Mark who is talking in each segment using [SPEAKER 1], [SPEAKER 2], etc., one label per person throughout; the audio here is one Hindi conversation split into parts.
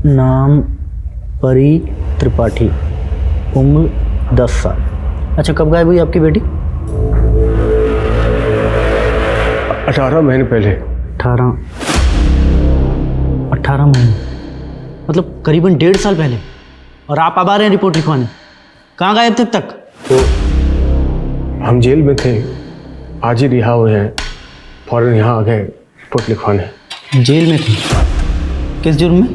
[SPEAKER 1] नाम परी त्रिपाठी, उम्र 10 साल। अच्छा, कब गायब हुई आपकी बेटी?
[SPEAKER 2] 18 महीने पहले।
[SPEAKER 1] 18 महीने मतलब करीबन 1.5 साल पहले। और आप अब आ रहे हैं रिपोर्ट लिखवाने? कहाँ गायब थे अब तक?
[SPEAKER 2] तो हम जेल में थे, आज ही रिहा हुए हैं, फौरन यहाँ आ गए रिपोर्ट लिखवाने।
[SPEAKER 1] जेल में थे? किस जुर्म में?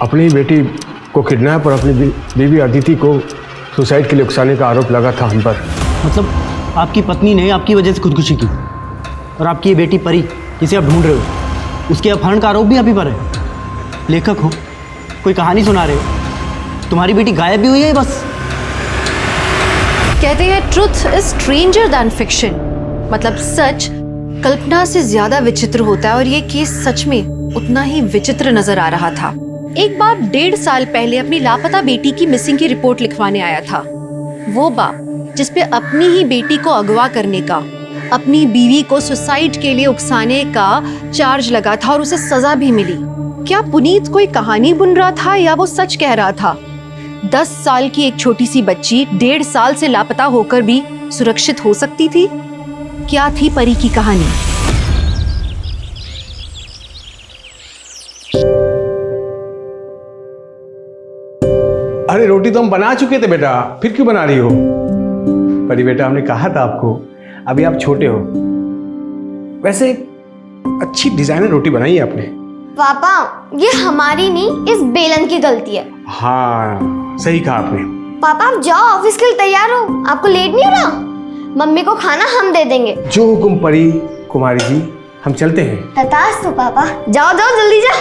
[SPEAKER 2] अपनी बेटी को किडनैप और अपनी बीवी अदिति को सुसाइड के लिए उकसाने का आरोप लगा था हम पर।
[SPEAKER 1] मतलब आपकी पत्नी ने आपकी वजह से खुदकुशी की, और आपकी ये बेटी परी जिसे आप ढूंढ रहे हो, उसके अपहरण का आरोप भी आप ही पर है। लेखक हो, कोई कहानी सुना रहे हो, तुम्हारी बेटी गायब भी हुई है बस।
[SPEAKER 3] कहते हैं truth is stranger than fiction, मतलब सच कल्पना से ज्यादा विचित्र होता है, और ये केस सच में उतना ही विचित्र नजर आ रहा था। एक बाप 1.5 साल पहले अपनी लापता बेटी की मिसिंग की रिपोर्ट लिखवाने आया था। वो बाप जिसपे अपनी ही बेटी को अगवा करने का, अपनी बीवी को सुसाइड के लिए उकसाने का चार्ज लगा था और उसे सजा भी मिली। क्या पुनीत कोई कहानी बुन रहा था या वो सच कह रहा था? 10 साल की एक छोटी सी बच्ची 1.5 साल से लापता होकर भी सुरक्षित हो सकती थी? क्या थी परी की कहानी?
[SPEAKER 2] अरे रोटी तो हम बना चुके थे बेटा, फिर क्यों बना रही हो? परी बेटा, हमने कहा था आपको, अभी आप छोटे हो। वैसे अच्छी डिजाइनर रोटी बनाई है आपने।
[SPEAKER 4] पापा, ये हमारी नहीं, इस बेलन की गलती है।
[SPEAKER 2] हाँ, सही कहा आपने।
[SPEAKER 4] पापा आप जाओ, ऑफिस के लिए तैयार हो, आपको लेट नहीं हो रहा? मम्मी को खाना हम दे देंगे।
[SPEAKER 2] जो हुकुम परी कुमारी जी, हम चलते हैं।
[SPEAKER 4] तथास्तु पापा, जाओ जाओ जल्दी जा।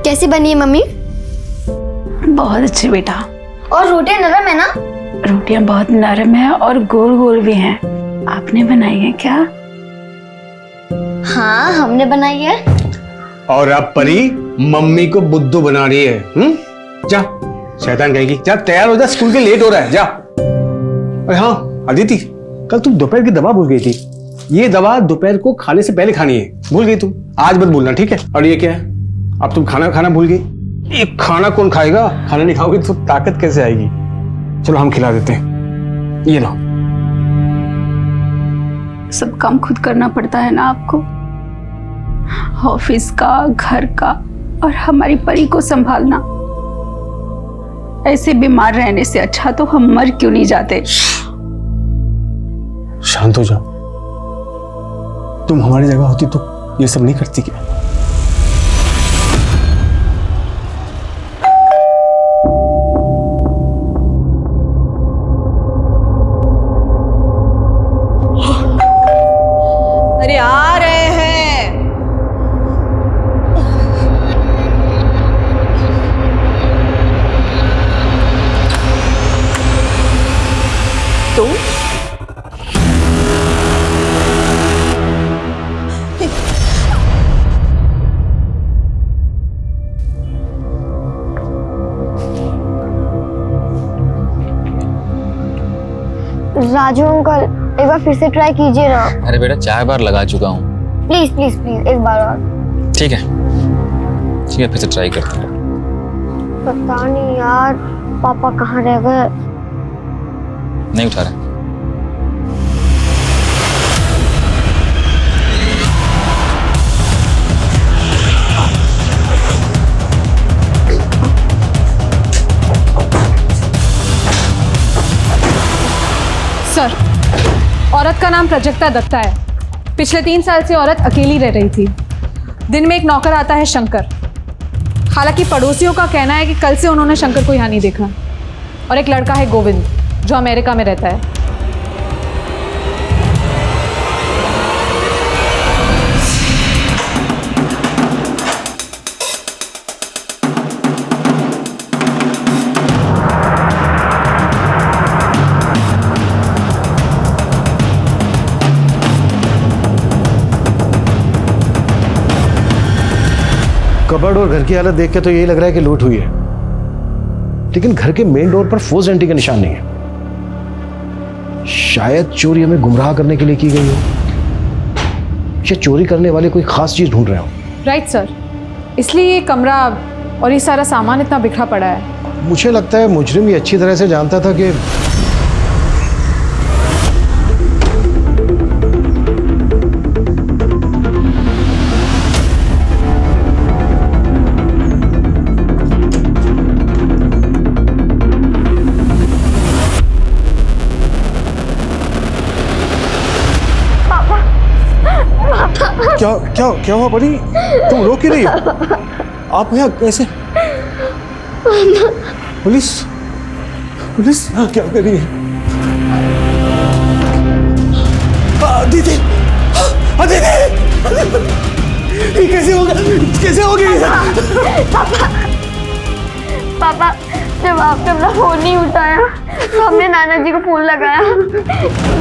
[SPEAKER 4] कैसी बनी है मम्मी?
[SPEAKER 5] बहुत अच्छी बेटा।
[SPEAKER 4] और रोटियां नरम है ना?
[SPEAKER 5] रोटियां बहुत नरम है और गोल गोल भी हैं। आपने बनाई है क्या?
[SPEAKER 4] हाँ, हमने बनाई है।
[SPEAKER 2] और अब परी मम्मी को बुद्धू बना रही है। जा, शैतान कहेगी। जा तैयार हो जा, स्कूल के लेट हो रहा है, जा। अरे हाँ अदिति, कल तुम दोपहर की दवा भूल गई थी। ये दवा दोपहर को खाने से पहले खानी है, भूल गई तुम। आज मत भूलना, ठीक है? और ये क्या है, अब तुम खाना भूल गई। ये खाना कौन खाएगा? खाना नहीं खाओगे तो ताकत कैसे आएगी? चलो हम खिला देते हैं, ये लो।
[SPEAKER 5] सब काम खुद करना पड़ता है ना आपको, ऑफिस का, घर का, और हमारी परी को संभालना। ऐसे बीमार रहने से अच्छा तो हम मर क्यों नहीं जाते?
[SPEAKER 2] शांत हो जाओ। तुम हमारी जगह होती तो ये सब नहीं करती क्या?
[SPEAKER 3] अरे आ रहे हैं। तुम?
[SPEAKER 4] राजू अंकल, एक बार फिर से ट्राई कीजिए ना।
[SPEAKER 6] अरे बेटा, 4 बार लगा चुका हूँ।
[SPEAKER 4] प्लीज प्लीज प्लीज, एक बार और।
[SPEAKER 6] ठीक है, फिर से ट्राई करता हूँ।
[SPEAKER 4] पता नहीं यार, पापा कहाँ रह गए?
[SPEAKER 6] नहीं उठा रहे।
[SPEAKER 7] सर, औरत का नाम प्राजक्ता दत्ता है। पिछले 3 साल से औरत अकेली रह रही थी। दिन में एक नौकर आता है शंकर। हालांकि पड़ोसियों का कहना है कि कल से उन्होंने शंकर को यहाँ नहीं देखा। और एक लड़का है गोविंद, जो अमेरिका में रहता है।
[SPEAKER 2] कबर्ड और घर की हालत देख के तो यही लग रहा है कि लूट हुई है, लेकिन घर के मेन डोर पर फोर्स एंट्री का निशान नहीं है। शायद चोरी हमें गुमराह करने के लिए की गई हो।
[SPEAKER 8] ये चोरी करने वाले कोई खास चीज ढूंढ रहे हो।
[SPEAKER 7] राइट सर, इसलिए ये कमरा और ये सारा सामान इतना बिखरा पड़ा है।
[SPEAKER 8] मुझे लगता है मुजरिम ये अच्छी तरह से जानता था कि
[SPEAKER 2] क्या क्या क्या हुआ परी? तुम रो क्यों रही हो? आप यहाँ कैसे? पुलिस पुलिस यहाँ क्या कर रही है? दीदी दीदी, ये कैसे होगा? कैसे हो गया?
[SPEAKER 4] पापा जब आपने अपना फोन नहीं उठाया तो हमने नाना जी को फोन लगाया,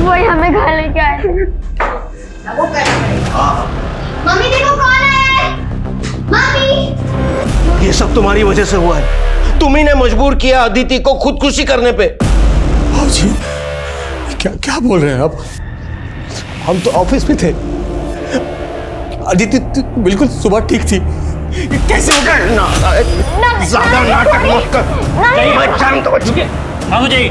[SPEAKER 4] वही हमें घर लेके आए। मम्मी देखो कौन है? मम्मी!
[SPEAKER 9] ये सब तुम्हारी वजह से हुआ है। तुम ही ने मजबूर किया अदिति को खुदकुशी करने पे।
[SPEAKER 2] जी क्या क्या बोल रहे हैं आप? हम तो ऑफिस में थे। अदिति बिल्कुल सुबह ठीक थी। ये कैसे हो गया?
[SPEAKER 9] ज्यादा नाटक मत कर। मैं जानता हूं।
[SPEAKER 10] हाँ जी,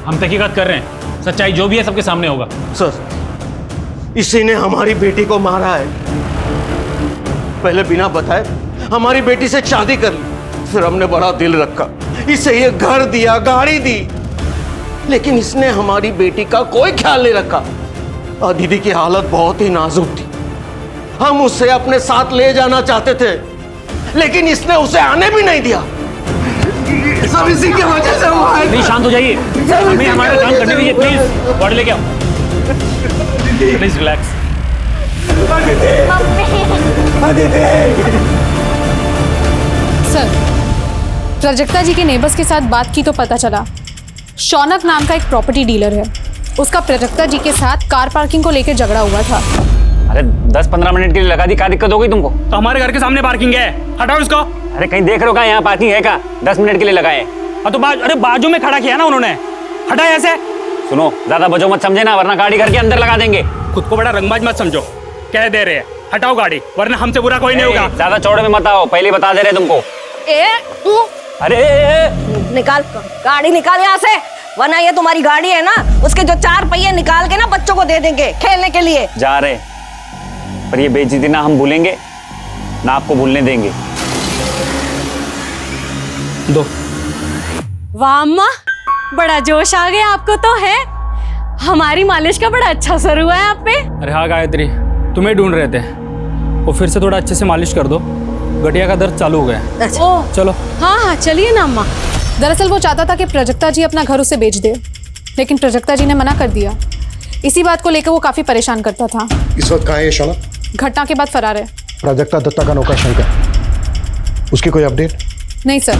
[SPEAKER 10] हम तहकीकात कर रहे हैं, सच्चाई जो भी है सबके सामने होगा।
[SPEAKER 9] सर, इसी ने हमारी बेटी को मारा है। पहले बिना बताए हमारी बेटी से शादी कर ली, फिर हमने बड़ा दिल रखा, इसे ये घर दिया, गाड़ी दी, लेकिन इसने हमारी बेटी का कोई ख्याल नहीं रखा। दीदी की हालत बहुत ही नाजुक थी। हम उसे अपने साथ ले जाना चाहते थे, लेकिन इसने उसे आने भी नहीं दिया। सब इसी की वजह से हुआ है।
[SPEAKER 10] प्लीज शांत हो जाइए, हमें हमारा काम करने दीजिए। प्लीज बॉडी लेके आओ। Please relax.
[SPEAKER 7] सर, प्राजक्ता जी के नेबर्स के साथ बात की तो पता चला शौनक नाम का एक प्रॉपर्टी डीलर है, उसका प्राजक्ता जी के साथ कार पार्किंग को लेकर झगड़ा हुआ था।
[SPEAKER 6] अरे 10-15 मिनट के लिए लगा दी, क्या दिक्कत हो गई तुमको?
[SPEAKER 10] तो हमारे घर के सामने पार्किंग है, हटाओ इसको।
[SPEAKER 6] अरे कहीं देख रहे हो क्या यहाँ पार्किंग है? क्या 10 मिनट के लिए लगाए?
[SPEAKER 10] हाँ तो अरे बाजू में खड़ा किया ना उन्होंने, हटा ऐसे।
[SPEAKER 6] सुनो, ज्यादा बजो मत समझे ना, वरना गाड़ी घर के अंदर लगा देंगे।
[SPEAKER 10] खुद को बड़ा रंगबाज मत समझो, कह दे रहे हैं हटाओ गाड़ी, वरना हमसे बुरा कोई नहीं होगा।
[SPEAKER 6] ज्यादा चौड़े में मत आओ, पहले बता दे रहे तुमको।
[SPEAKER 11] तू
[SPEAKER 6] अरे
[SPEAKER 11] निकाल गाड़ी, निकाल यहाँ से, वरना ये तुम्हारी गाड़ी है ना, उसके जो 4 पहिए निकाल के ना बच्चों को दे देंगे खेलने के लिए।
[SPEAKER 6] जा रहे, पर ये बेइज्जती ना हम भूलेंगे ना आपको भूलने देंगे।
[SPEAKER 10] दो।
[SPEAKER 11] वाह अम्मा, बड़ा जोश आ गया आपको तो है। हमारी मालिश का बड़ा अच्छा असर हुआ है आप पे।
[SPEAKER 10] अरे हाँ गायत्री, तुम्हें ढूंढ रहे थे, वो फिर से थोड़ा अच्छे से मालिश कर दो, गठिया का दर्द चालू हो गया।
[SPEAKER 11] अच्छा।
[SPEAKER 10] चलो।
[SPEAKER 11] हाँ हाँ चलिए ना अम्मा।
[SPEAKER 7] दरअसल वो चाहता था कि प्राजक्ता जी अपना घर उसे बेच दे, लेकिन प्राजक्ता जी ने मना कर दिया। इसी बात को लेकर वो काफी परेशान करता था।
[SPEAKER 8] इस वक्त कहाँ है ये शौनक?
[SPEAKER 7] घटना के बाद फरार है।
[SPEAKER 8] प्राजक्ता दत्ता का नौकर शंकर, उसकी कोई अपडेट?
[SPEAKER 7] नहीं सर,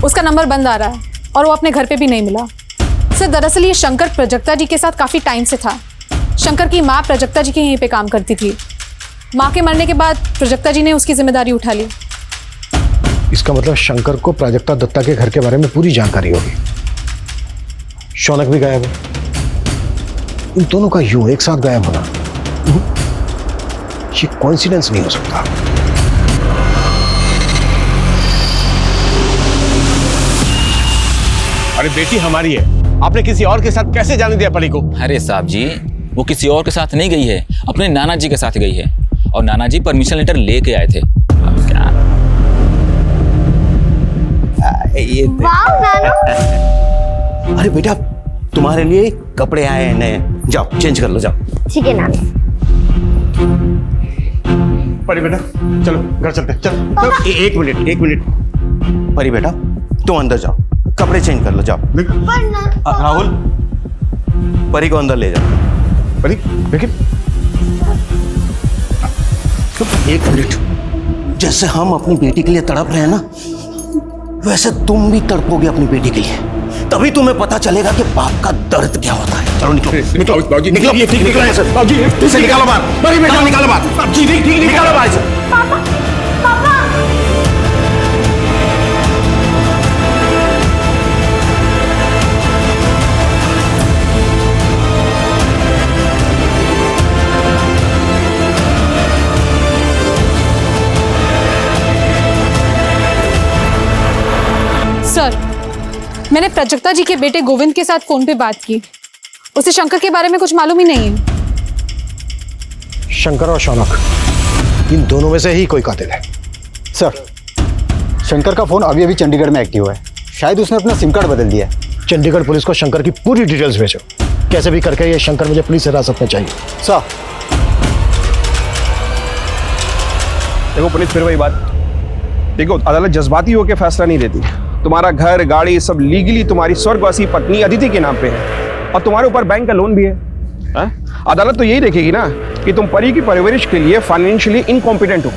[SPEAKER 7] उसका नंबर बंद आ रहा है और वो अपने घर पे भी नहीं मिला। सर दरअसल ये शंकर प्राजक्ता जी के साथ काफी टाइम से था। शंकर की माँ प्राजक्ता जी के यहीं पे काम करती थी। माँ के मरने के बाद प्राजक्ता जी ने उसकी जिम्मेदारी उठा ली।
[SPEAKER 8] इसका मतलब शंकर को प्राजक्ता दत्ता के घर के बारे में पूरी जानकारी होगी। शौनक भी गायब है, इन दोनों का यूं एक साथ गायब होना ये कोइंसिडेंस नहीं हो सकता।
[SPEAKER 2] अरे बेटी हमारी है, आपने किसी और के साथ कैसे जाने दिया परी को?
[SPEAKER 6] अरे साहब जी, वो किसी और के साथ नहीं गई है, अपने नाना जी के साथ गई है, और नाना जी परमिशन लेटर लेके आए थे। अब क्या ये
[SPEAKER 4] वाह नानू!
[SPEAKER 9] अरे बेटा, तुम्हारे लिए कपड़े आए हैं नए, जाओ चेंज कर लो, जाओ।
[SPEAKER 4] ठीक है नानू।
[SPEAKER 2] परी बेटा चलो घर चलते हैं, चल।
[SPEAKER 9] एक मिनट परी बेटा, तुम अंदर जाओ, कपड़े चेंज कर लो, जाओ। राहुल, परी को अंदर ले जाओ।
[SPEAKER 2] परी लेकिन
[SPEAKER 9] एक मिनट, जैसे हम अपनी बेटी के लिए तड़प रहे हैं ना, वैसे तुम भी तड़पोगे अपनी बेटी के लिए, तभी तुम्हें पता चलेगा कि बाप का दर्द क्या होता है। चलो निकलो निकलो निकलो, ये ठीक निकलो सर। बाबूजी इसे निकालो बाहर, परी बेटा निकालो बाहर। बाबूजी ठीक निकालो बाहर से।
[SPEAKER 4] पापा पापा
[SPEAKER 7] सर, मैंने प्राजक्ता जी के बेटे गोविंद के साथ फोन पे बात की। उसे शंकर के बारे में कुछ मालूम ही नहीं है।
[SPEAKER 8] शंकर और शौनक, इन दोनों में से ही कोई कातिल है।
[SPEAKER 12] सर, शंकर का फोन अभी अभी चंडीगढ़ में एक्टिव है। शायद उसने अपना सिम कार्ड बदल दिया है।
[SPEAKER 8] चंडीगढ़ पुलिस को शंकर की पूरी डिटेल्स भेजो। कैसे भी करके ये शंकर मुझे पुलिस हिरासत में चाहिए।
[SPEAKER 12] सर,
[SPEAKER 13] देखो पुलिस, फिर वही बात। देखो, अदालत जज्बाती होकर फैसला नहीं देती। तुम्हारा घर, गाड़ी सब लीगली तुम्हारी स्वर्गवासी पत्नी अदिति के नाम पे है और तुम्हारे ऊपर बैंक का लोन भी है। अदालत तो यही देखेगी ना कि तुम परी की परवरिश के लिए फाइनेंशियली इनकॉम्पिटेंट हो।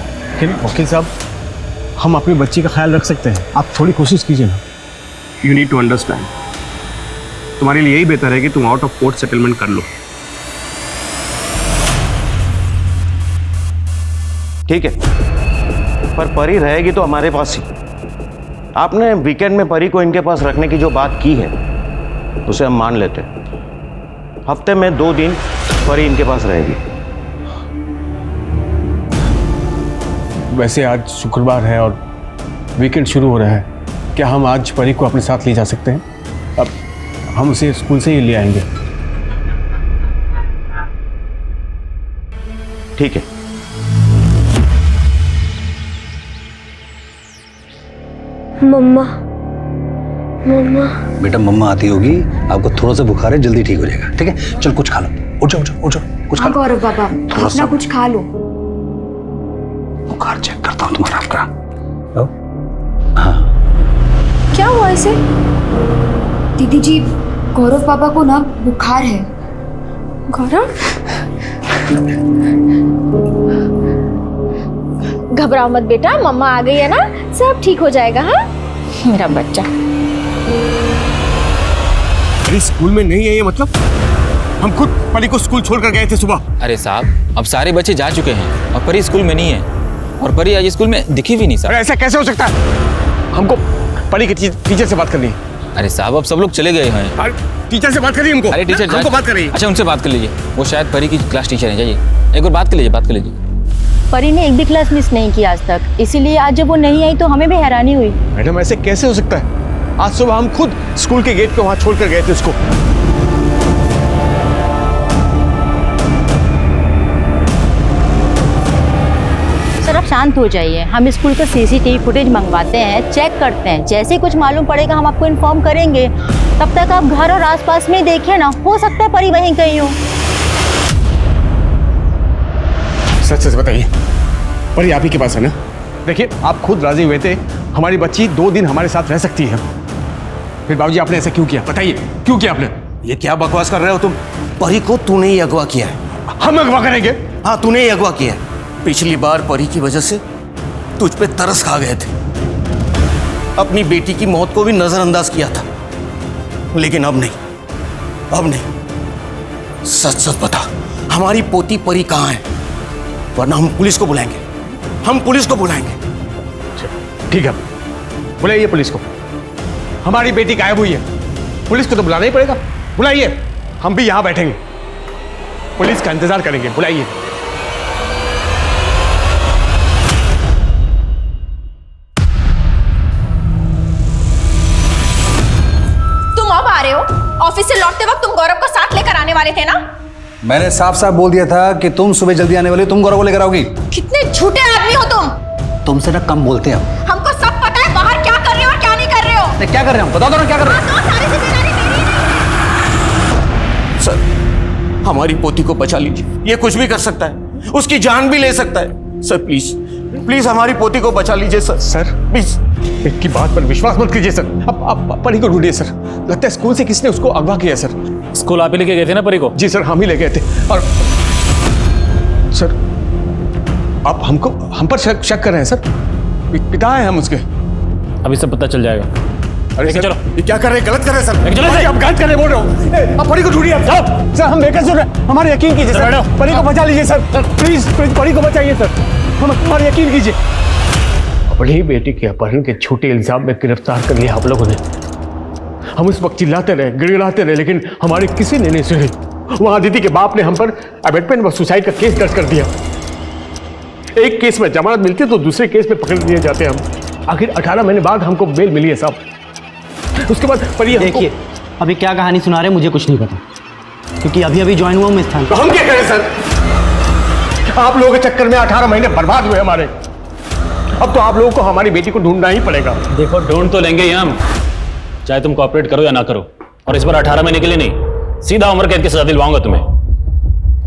[SPEAKER 2] वकील साहब, हम अपनी बच्ची का ख्याल रख सकते हैं, आप थोड़ी कोशिश कीजिए ना।
[SPEAKER 13] यू नीड टू अंडरस्टैंड, तुम्हारे लिए यही बेहतर है कि तुम आउट ऑफ कोर्ट सेटलमेंट कर लो।
[SPEAKER 9] ठीक है, पर परी रहेगी तो हमारे पास ही। आपने वीकेंड में परी को इनके पास रखने की जो बात की है उसे हम मान लेते हैं। हफ्ते में 2 दिन परी इनके पास रहेगी।
[SPEAKER 2] वैसे आज शुक्रवार है और वीकेंड शुरू हो रहा है, क्या हम आज परी को अपने साथ ले जा सकते हैं? अब हम उसे स्कूल से ही ले आएंगे।
[SPEAKER 9] ठीक है।
[SPEAKER 4] मम्मा, मम्मा।
[SPEAKER 8] बेटा, मम्मा आती होगी, आपको थोड़ा सा बुखार है, जल्दी ठीक हो जाएगा। ठीक है, चल कुछ खा लो। उठ जाओ, उठ जाओ, कुछ खा लो।
[SPEAKER 4] गौरव बाबा, अपना कुछ खा लो।
[SPEAKER 8] बुखार चेक करता हूँ तुम्हारा आपका। हाँ,
[SPEAKER 4] क्या हुआ इसे? दीदी जी, गौरव पापा को ना बुखार है। गौरव,
[SPEAKER 11] घबराओ मत बेटा, मम्मा आ गई है ना, सब ठीक हो जाएगा। हाँ मेरा बच्चा।
[SPEAKER 2] अरे स्कूल में नहीं है ये मतलब? हम खुद परी को स्कूल छोड़कर गए थे सुबह।
[SPEAKER 6] अरे साहब, अब सारे बच्चे जा चुके हैं और परी स्कूल में नहीं है, और परी आज स्कूल में दिखी भी नहीं सर।
[SPEAKER 2] अरे ऐसा कैसे हो सकता है? हमको परी के टीचर से बात करनी है।
[SPEAKER 6] अरे साहब, अब सब लोग चले गए हैं।
[SPEAKER 2] अरे टीचर से बात करिए हमको।
[SPEAKER 6] अरे टीचर
[SPEAKER 2] हमको बात करिए।
[SPEAKER 6] अच्छा, उनसे बात कर लीजिए, वो शायद परी की क्लास टीचर है। जाइए एक बार बात कर लीजिए, बात कर लीजिए।
[SPEAKER 5] परी ने एक भी क्लास मिस नहीं की आज तक, इसीलिए आज जब वो नहीं आई तो हमें भी हैरानी हुई।
[SPEAKER 2] मैडम, ऐसे कैसे हो सकता है? आज सुबह हम खुद स्कूल के गेट पे वहां छोड़कर गए थे उसको।
[SPEAKER 5] सर, आप शांत हो जाइए। हम स्कूल का सीसीटीवी फुटेज मंगवाते हैं, चेक करते हैं। जैसे कुछ मालूम पड़ेगा हम आपको इन्फॉर्म करेंगे। तब तक आप घर और आसपास में देखिए ना, हो सकता है परी वहीं कहीं हो।
[SPEAKER 2] सच सच बताइए, परी आप ही के पास है ना? देखिए, आप खुद राजी हुए थे हमारी बच्ची 2 दिन हमारे साथ रह सकती है। फिर बाबूजी आपने ऐसा क्यों किया? बताइए क्यों किया आपने?
[SPEAKER 9] ये क्या बकवास कर रहे हो तुम? परी को तूने ही अगवा किया है।
[SPEAKER 2] हम अगवा करेंगे?
[SPEAKER 9] हाँ, तूने ही अगवा किया है। पिछली बार परी की वजह से तुझ पे तरस खा गए थे, अपनी बेटी की मौत को भी नजरअंदाज किया था, लेकिन अब नहीं, अब नहीं। सच सच बता, हमारी पोती परी कहाँ है? वरना हम पुलिस को बुलाएंगे, हम पुलिस को बुलाएंगे।
[SPEAKER 2] ठीक है, बुलाइए पुलिस को। हमारी बेटी गायब हुई है, पुलिस को तो बुलाना ही पड़ेगा। बुलाइए, हम भी यहां बैठेंगे, पुलिस का इंतजार करेंगे। बुलाइए।
[SPEAKER 11] तुम अब आ रहे हो? ऑफिस से लौटते वक्त तुम गौरव को साथ लेकर आने वाले थे ना?
[SPEAKER 12] मैंने साफ साफ बोल दिया था कि तुम सुबह जल्दी आने वाली, तुम गौरव को लेकर आओगी।
[SPEAKER 11] कितने झूठे आदमी हो तुम।
[SPEAKER 12] तुमसे ना कम बोलते हैं
[SPEAKER 11] हमको सब पता है बाहर क्या कर रहे हो और क्या नहीं कर रहे हो।
[SPEAKER 12] क्या कर रहे हैं? बताओ तो ना क्या कर रहे हैं?
[SPEAKER 11] सारी जिम्मेदारी मेरी नहीं।
[SPEAKER 9] सर, हमारी पोती को बचा लीजिए। ये कुछ भी कर सकता है, उसकी जान भी ले सकता है। सर प्लीज, प्लीज हमारी पोती को बचा लीजिए सर।
[SPEAKER 2] सर
[SPEAKER 9] प्लीज,
[SPEAKER 2] इनकी बात पर विश्वास मत कीजिए सर। अब परी को ढूंढिए सर। लगता है स्कूल से किसने उसको अगवा किया सर।
[SPEAKER 10] स्कूल आप ही लेके गए थे ना परी को?
[SPEAKER 2] जी सर, हम ही ले गए थे। और सर, आप हम पर शक कर रहे हैं सर? पिता है हम उसके।
[SPEAKER 10] अभी सब पता चल जाएगा।
[SPEAKER 2] अरे सर,
[SPEAKER 10] चलो,
[SPEAKER 2] ये क्या कर रहे हैं? गलत कर रहे हैं सर।
[SPEAKER 10] चलो
[SPEAKER 2] परी, आप गलत कर रहे हैं, बोल रहे हो। आप परी को ढूंढिए। आप जाओ सर, हम बेकसूर हैं, हमारे यकीन कीजिए सर। परी को बचा लीजिए सर, प्लीज प्लीज परी को बचाइए सर, हमारे यकीन कीजिए। अपनी बेटी के अपहरण के झूठे इल्जाम में गिरफ्तार कर लिया आप लोगों ने। हम उस वक्त चिल्लाते रहे, गिड़गिड़ाते रहे, लेकिन हमारे किसी ने नहीं सुनी। वहां अदिति के बाप ने हम पर अबेटमेंट व सुसाइड का केस दर्ज कर दिया। एक केस में जमानत मिलती है तो दूसरे केस में पकड़ लिए जाते हैं हम। आखिर 18 महीने बाद हमको बेल मिली है साहब। उसके बाद परी
[SPEAKER 1] देखिए, अभी क्या कहानी सुना रहे हैं मुझे कुछ नहीं पता, क्योंकि अभी अभी ज्वाइन हुआ हूँ मैं स्थान।
[SPEAKER 2] तो हम क्या करें सर? आप लोगों के चक्कर में 18 महीने बर्बाद हुए हमारे। अब तो आप लोगों को हमारी बेटी को ढूंढना ही पड़ेगा।
[SPEAKER 14] देखो, ढूंढ तो लेंगे ही हम, चाहे तुम कोऑपरेट करो या ना करो। और इस बार 18 महीने के लिए नहीं, सीधा उम्र कैद की सजा दिलवाऊंगा तुम्हें।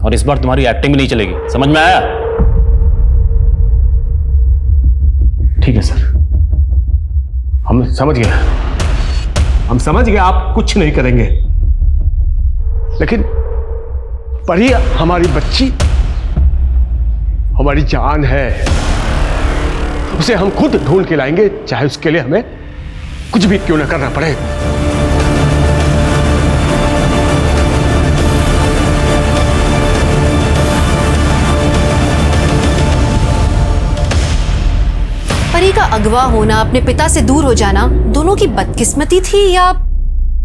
[SPEAKER 14] और इस बार तुम्हारी एक्टिंग भी नहीं चलेगी, समझ में आया?
[SPEAKER 2] ठीक है सर, हम समझ गए, हम समझ गए आप कुछ नहीं करेंगे, लेकिन परी हमारी बच्ची, हमारी जान है, उसे हम खुद ढूंढ के लाएंगे, चाहे उसके लिए हमें कुछ भी क्यों ना करना पड़े।
[SPEAKER 3] परी का अगवा होना, अपने पिता से दूर हो जाना, दोनों की बदकिस्मती थी या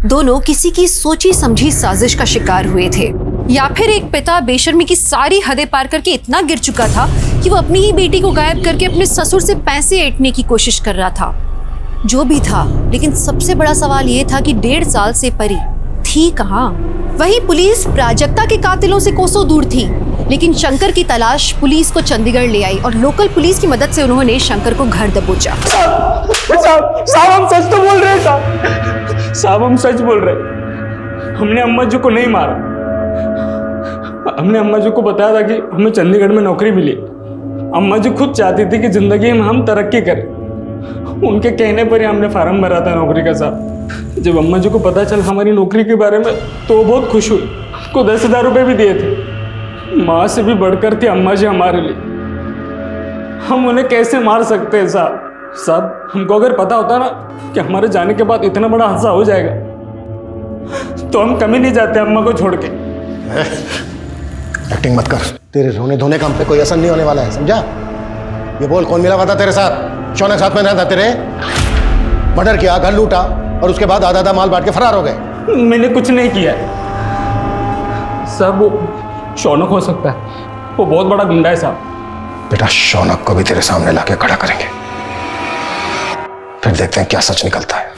[SPEAKER 3] दोनों किसी की सोची समझी साजिश का शिकार हुए थे, या फिर एक पिता बेशर्मी की सारी हदें पार करके इतना गिर चुका था कि वो अपनी ही बेटी को गायब करके अपने ससुर से पैसे ऐंठने की कोशिश कर रहा था। जो भी था, लेकिन सबसे बड़ा सवाल ये था कि 1.5 साल से परी थी कहाँ? वहीं पुलिस प्राजक्ता के कातिलों से कोसों दूर थी, लेकिन शंकर की तलाश पुलिस को चंडीगढ़ ले आई और लोकल पुलिस की मदद से उन्होंने शंकर को घर दबोचा।
[SPEAKER 10] साहब हम सच तो बोल रहे हैं साहब, हम सच बोल रहे हैं। हमने अम्मा जी को नहीं मारा, हमने अम्मा जी को बताया था कि हमें चंडीगढ़ में नौकरी मिली। अम्मा जी खुद चाहती थी कि जिंदगी में हम तरक्की करें, उनके कहने पर ही हमने फार्म भरा था नौकरी का साहब। जब अम्मा जी को पता चला हमारी नौकरी के बारे में तो वो बहुत खुश हुई, को 10,000 रुपये भी दिए थे। माँ से भी बढ़कर थी अम्मा जी हमारे लिए। हम उन्हें कैसे मार सकते हैं साहब, हमको अगर पता होता ना कि हमारे जाने के बाद इतना बड़ा हादसा हो जाएगा तो हम कभी नहीं जाते अम्मा को छोड़ के।
[SPEAKER 8] एक्टिंग मत कर, तेरे रोने धोने का हम पे कोई असर नहीं होने वाला है, समझा? ये बोल, कौन मिला हुआ था तेरे साथ? शौनक साथ में रहता तेरे? मर्डर किया, घर लूटा और उसके बाद आधा माल बांट के फरार हो गए।
[SPEAKER 10] मैंने कुछ नहीं किया साहब, वो शौनक हो सकता है, वो बहुत बड़ा गुंडा है साहब।
[SPEAKER 8] बेटा, शौनक को भी तेरे सामने लाके खड़ा करेंगे, फिर देखते हैं क्या सच निकलता है।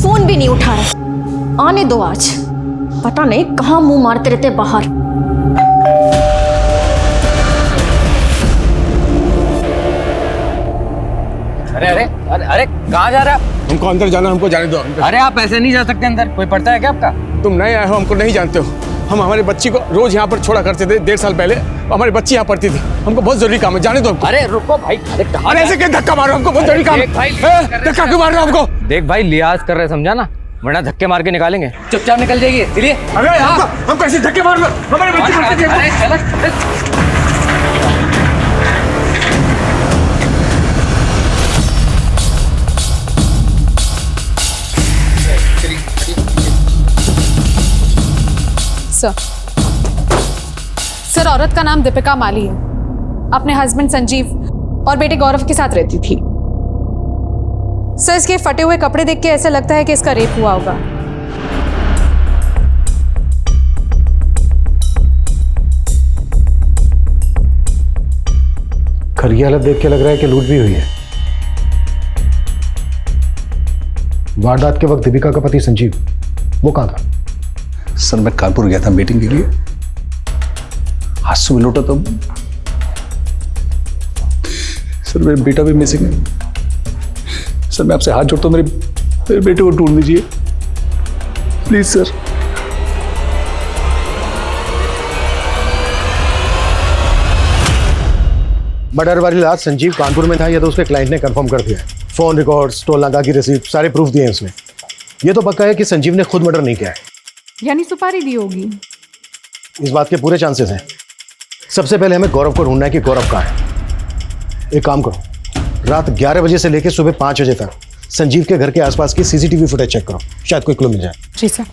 [SPEAKER 11] फोन भी नहीं उठा रहे, आने दो आज, पता नहीं कहाँ मुंह मारते रहते बाहर।
[SPEAKER 15] अरे अरे अरे अरे कहाँ जा रहे हैं आप?
[SPEAKER 2] हमको अंदर जाना, हमको जाने दो।
[SPEAKER 15] अरे आप ऐसे नहीं जा सकते अंदर, कोई पड़ता है क्या आपका?
[SPEAKER 2] तुम नए आए हो, हमको नहीं जानते हो। हम हमारी बच्ची को रोज यहाँ पर छोड़ा करते थे, 1.5 साल पहले हमारी बच्ची यहाँ पढ़ती थी। हमको बहुत जरूरी काम है, जाने दो हमको।
[SPEAKER 15] अरे रुको भाई,
[SPEAKER 2] अरे ऐसे क्या धक्का मारो, हमको बहुत जरूरी काम है। धक्का क्यों मार रहे हो हमको?
[SPEAKER 15] देख भाई, लिहाज कर रहे, समझा ना, वरना धक्के मार के निकालेंगे। चुपचाप निकल जाइए, चलिए।
[SPEAKER 2] अरे हम कैसे धक्के मार रहे हो? हमारी बच्ची पढ़ती थी।
[SPEAKER 7] सर, औरत का नाम दीपिका माली है, अपने हस्बैंड संजीव और बेटे गौरव के साथ रहती थी। सर, इसके फटे हुए कपड़े देख के ऐसा लगता है कि इसका रेप हुआ होगा।
[SPEAKER 8] घर की हालत देख के लग रहा है कि लूट भी हुई है। वारदात के वक्त दीपिका का पति संजीव वो कहाँ था?
[SPEAKER 16] सर, मैं कानपुर गया था मीटिंग के लिए, आज सुबह लौटा तो सर मेरा बेटा भी मिसिंग है। सर मैं आपसे हाथ जोड़ता हूँ, मेरे बेटे को ढूंढ लीजिए प्लीज सर।
[SPEAKER 8] मर्डर वाली रात संजीव कानपुर में था, ये तो उसके क्लाइंट ने कंफर्म कर दिया है। फोन रिकॉर्ड्स, टोल नाका की रसीद, सारे प्रूफ दिए हैं उसने। ये तो पक्का है कि संजीव ने खुद मर्डर नहीं किया है।
[SPEAKER 7] यानी सुपारी दी होगी?
[SPEAKER 8] इस बात के पूरे चांसेस हैं। सबसे पहले हमें गौरव को ढूंढना है कि गौरव कहाँ है। एक काम करो, रात 11 बजे से लेकर सुबह 5 बजे तक संजीव के घर के आसपास की सीसीटीवी फुटेज चेक करो, शायद कोई क्लू मिल जाए।
[SPEAKER 7] जी सर।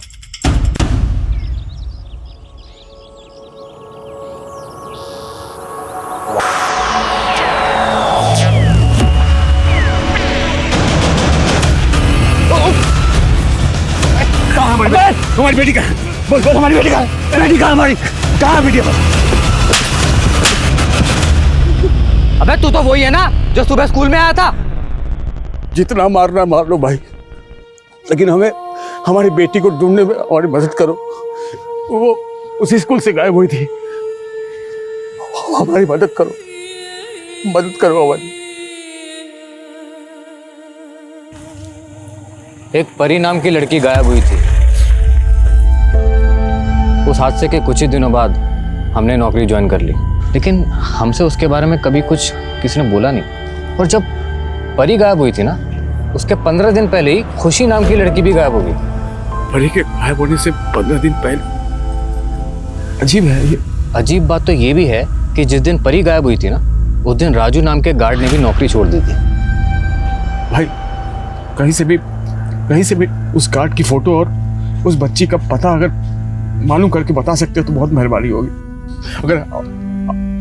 [SPEAKER 2] हमारी बेटी कहाँ है? बोल बोल हमारी बेटी कहाँ है? बेटी कहाँ हमारी? कहाँ है बेटी हमारी?
[SPEAKER 15] अबे तू तो वही है ना जो सुबह स्कूल में आया था।
[SPEAKER 2] जितना मारना मार लो भाई, लेकिन हमें हमारी बेटी को ढूंढने में हमारी मदद करो। वो उसी स्कूल से गायब हुई थी, हमारी मदद करो, मदद करो हमारी।
[SPEAKER 15] एक परी नाम की लड़की गायब हुई थी। उस हादसे के कुछ ही दिनों बाद हमने नौकरी ज्वाइन कर ली, लेकिन हमसे उसके बारे में कभी कुछ किसी ने बोला नहीं। और जब परी गायब हुई थी ना, उसके 15 दिन पहले ही खुशी नाम की लड़की भी गायब हो गई।
[SPEAKER 2] परी के गायब होने से 15 दिन पहले? अजीब है ये।
[SPEAKER 15] अजीब बात तो ये भी है कि जिस दिन परी गायब हुई थी ना, उस दिन राजू नाम के गार्ड ने भी नौकरी छोड़ दी थी।
[SPEAKER 2] भाई कहीं से भी उस गार्ड की फोटो और उस बच्ची का पता अगर मालूम करके बता सकते हो तो बहुत मेहरबानी होगी। अगर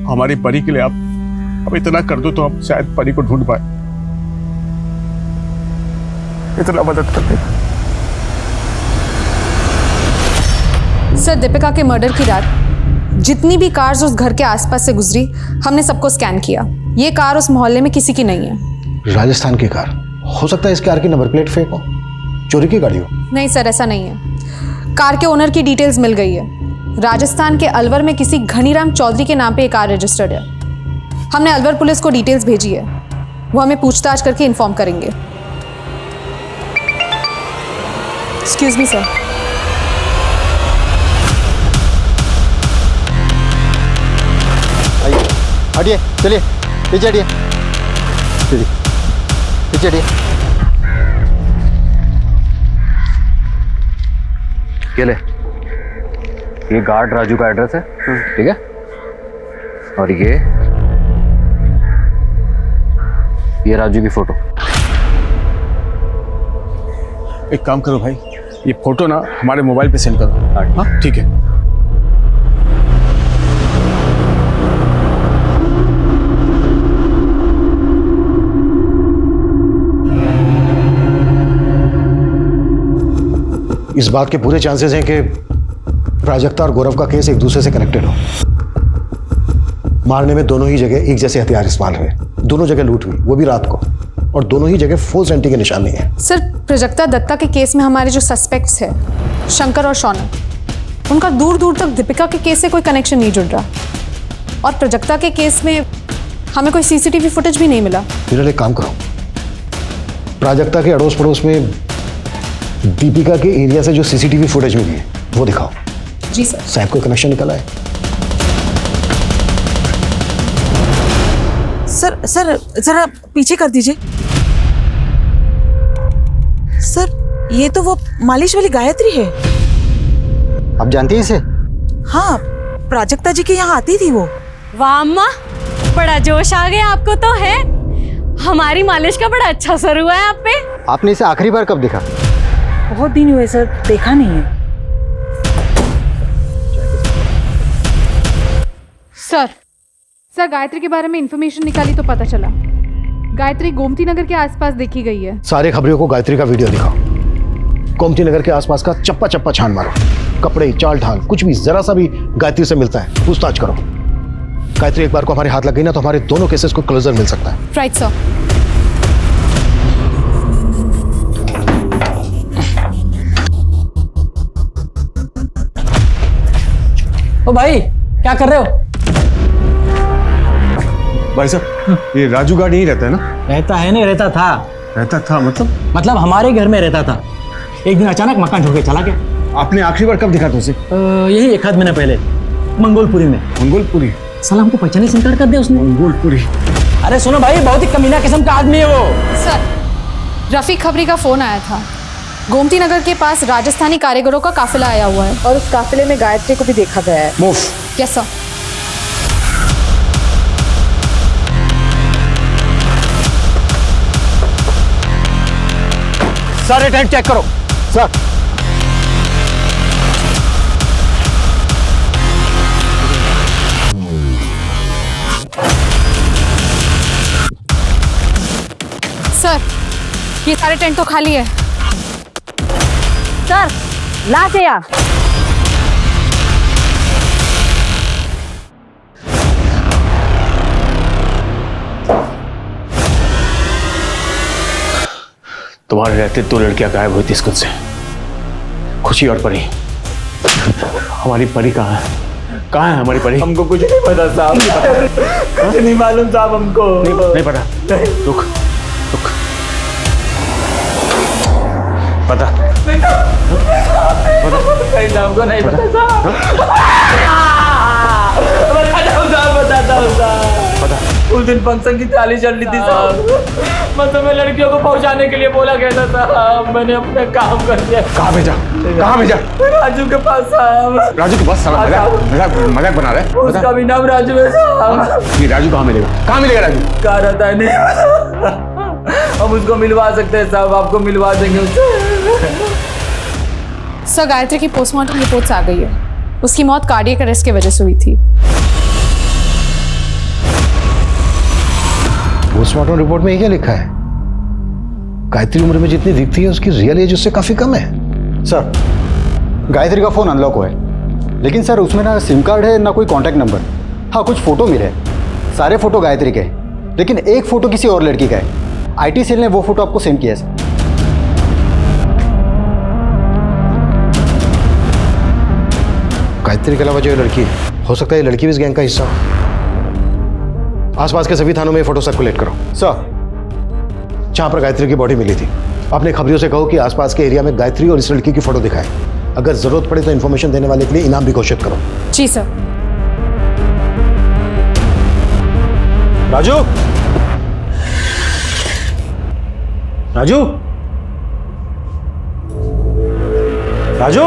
[SPEAKER 2] हमारी परी के लिए आप इतना कर दो तो हम शायद परी को ढूंढ पाए। इतना मदद कर देना।
[SPEAKER 7] सर, दीपिका के मर्डर की रात जितनी भी कार्स उस घर के आसपास से गुजरी, हमने सबको स्कैन किया। ये कार उस मोहल्ले में किसी की नहीं है।
[SPEAKER 8] राजस्थान की कार हो सकता है, इस कार की नंबर प्लेट फेक हो, चोरी की गाड़ी हो।
[SPEAKER 7] नहीं सर, ऐसा नहीं है। कार के ओनर की डिटेल्स मिल गई है। राजस्थान के अलवर में किसी घनीराम चौधरी के नाम पे ये कार रजिस्टर्ड है। हमने अलवर पुलिस को डिटेल्स भेजी है, वो हमें पूछताछ करके इन्फॉर्म करेंगे। Excuse me sir.
[SPEAKER 12] हटिए, चलिए पीछे हटिए, पीछे हटिए।
[SPEAKER 15] ये ले, ये गार्ड राजू का एड्रेस है, ठीक है? और ये राजू की फोटो।
[SPEAKER 2] एक काम करो भाई, ये फोटो ना हमारे मोबाइल पे सेंड करो। हाँ ठीक है।
[SPEAKER 8] इस बात के पूरे चांसेस हैं कि प्राजक्ता और गौरव का केस एक दूसरे से कनेक्टेड हो। मारने में दोनों ही जगह एक जैसे हथियार इस्तेमाल हुए, दोनों जगह लूट हुई, वो भी रात को, और दोनों ही जगह फोर्स एंट्री के निशान नहीं है।
[SPEAKER 7] सर, प्राजक्ता दत्ता के केस में हमारे जो सस्पेक्ट्स हैं, शंकर और शौनक, उनका दूर दूर तक दीपिका के केस से कोई कनेक्शन नहीं जुड़ रहा। और प्राजक्ता के केस में हमें कोई सीसीटीवी फुटेज भी नहीं मिला।
[SPEAKER 8] फिर एक काम करो, प्राजक्ता के अड़ोस पड़ोस में दीपिका के एरिया से जो सीसीटीवी फुटेज मिली है वो दिखाओ।
[SPEAKER 7] जी सर।
[SPEAKER 8] शायद कोई कनेक्शन निकला है।
[SPEAKER 17] सर जरा पीछे कर दीजिए। सर, ये तो वो मालिश वाली गायत्री है।
[SPEAKER 12] आप जानती हैं इसे?
[SPEAKER 17] हाँ, प्राजक्ता जी के यहाँ आती थी वो।
[SPEAKER 11] वाह अम्मा, बड़ा जोश आ गया आपको तो है। हमारी मालिश का बड़ा अच्छा असर हुआ है आप पे।
[SPEAKER 12] आपने इसे आखिरी बार कब देखा?
[SPEAKER 17] बहुत दिन हुए सर, देखा नहीं है।
[SPEAKER 7] सर गायत्री के बारे में इंफॉर्मेशन निकाली तो पता चला गायत्री गोमती नगर के आसपास देखी गई है।
[SPEAKER 8] सारे खबरियों को गायत्री का वीडियो दिखाओ। गोमती नगर के आसपास का चप्पा चप्पा छान मारो, कपड़े, चाल ढाल, कुछ भी जरा सा भी गायत्री से मिलता है पूछताछ करो। गायत्री एक बार को हमारे हाथ लग गई ना तो हमारे दोनों केसेस को क्लोजर मिल सकता है।
[SPEAKER 7] Right sir.
[SPEAKER 15] ओ भाई, क्या कर रहे हो?
[SPEAKER 2] भाई साहब, ये राजू गार्ड यहीं रहता है ना?
[SPEAKER 1] रहता है नहीं, रहता था।
[SPEAKER 2] रहता था
[SPEAKER 1] मतलब हमारे घर में रहता था। एक दिन अचानक मकान छोड़ के चला गया।
[SPEAKER 2] आपने आखिरी बार कब दिखा था उसे?
[SPEAKER 1] यही 1 आध महीना पहले, मंगोलपुरी में।
[SPEAKER 2] मंगोलपुरी?
[SPEAKER 1] साला हमको पहचाने से इनकार कर दिया उसने।
[SPEAKER 2] मंगोलपुरी?
[SPEAKER 1] अरे सुनो भाई, बहुत ही कमीना किस्म का आदमी है वो।
[SPEAKER 7] सर, रफीक खबरी का फोन आया था। गोमती नगर के पास राजस्थानी कारीगरों का काफिला आया हुआ है और उस काफिले में गायत्री को भी देखा गया है।
[SPEAKER 2] मूव।
[SPEAKER 7] Yes sir.
[SPEAKER 15] सारे टेंट चेक करो।
[SPEAKER 12] सर,
[SPEAKER 7] सर, ये सारे टेंट तो खाली है।
[SPEAKER 11] सर,
[SPEAKER 5] ला से आ।
[SPEAKER 16] तुम्हारे रहते 2 लड़कियां गायब हुई थी स्कूल से, खुशी और परी। हमारी परी कहाँ है? कहाँ है हमारी परी?
[SPEAKER 10] हमको कुछ नहीं पता साहब, कुछ नहीं मालूम साहब हमको।
[SPEAKER 16] नहीं पता। रुक पता
[SPEAKER 10] हमको नहीं पता साहब। बताता हूँ साहब। उस दिन फंक्शन की ताली चल रही थी साहब, मतलब मैं लड़कियों को पहुंचाने के लिए बोला गया था साहब, मैंने अपना काम कर दिया।
[SPEAKER 2] कहाँ भेजा?
[SPEAKER 10] राजू के पास साहब।
[SPEAKER 2] राजू के पास? मजाक बना रहा है?
[SPEAKER 10] उसका भी नाम राजू है साहब।
[SPEAKER 2] ये राजू कहाँ मिलेगा राजू?
[SPEAKER 10] कहाँ रहता है नहीं, हम उसको मिलवा सकते हैं साहब, आपको मिलवा देंगे उससे।
[SPEAKER 7] सर गायत्री की पोस्टमार्टम रिपोर्ट्स आ गई है, उसकी मौत कार्डियक अरेस्ट की वजह से हुई थी।
[SPEAKER 8] पोस्टमार्टम रिपोर्ट में ये क्या लिखा है? गायत्री उम्र में जितनी दिखती है उसकी रियल एज उससे काफी कम है।
[SPEAKER 12] सर गायत्री का फोन अनलॉक हुआ है, लेकिन सर उसमें ना सिम कार्ड है ना कोई कांटेक्ट नंबर। हाँ कुछ फोटो मिले, सारे फोटो गायत्री के, लेकिन एक फोटो किसी और लड़की का है। आईटी सेल ने वो फोटो आपको सेंड किया है सर।
[SPEAKER 8] गायत्री के अलावा जो ये लड़की है, हो सकता है ये लड़की भी इस गैंग का हिस्सा हो। आसपास के सभी थानों में फोटो सर्कुलेट करो।
[SPEAKER 12] सर
[SPEAKER 8] जहां पर गायत्री की बॉडी मिली थी, अपने खबरियों से कहो कि आसपास के एरिया में गायत्री और इस लड़की की फोटो दिखाएं। अगर जरूरत पड़े तो इन्फॉर्मेशन देने वाले के लिए इनाम भी घोषित करो।
[SPEAKER 7] जी सर।
[SPEAKER 8] राजू राजू राजू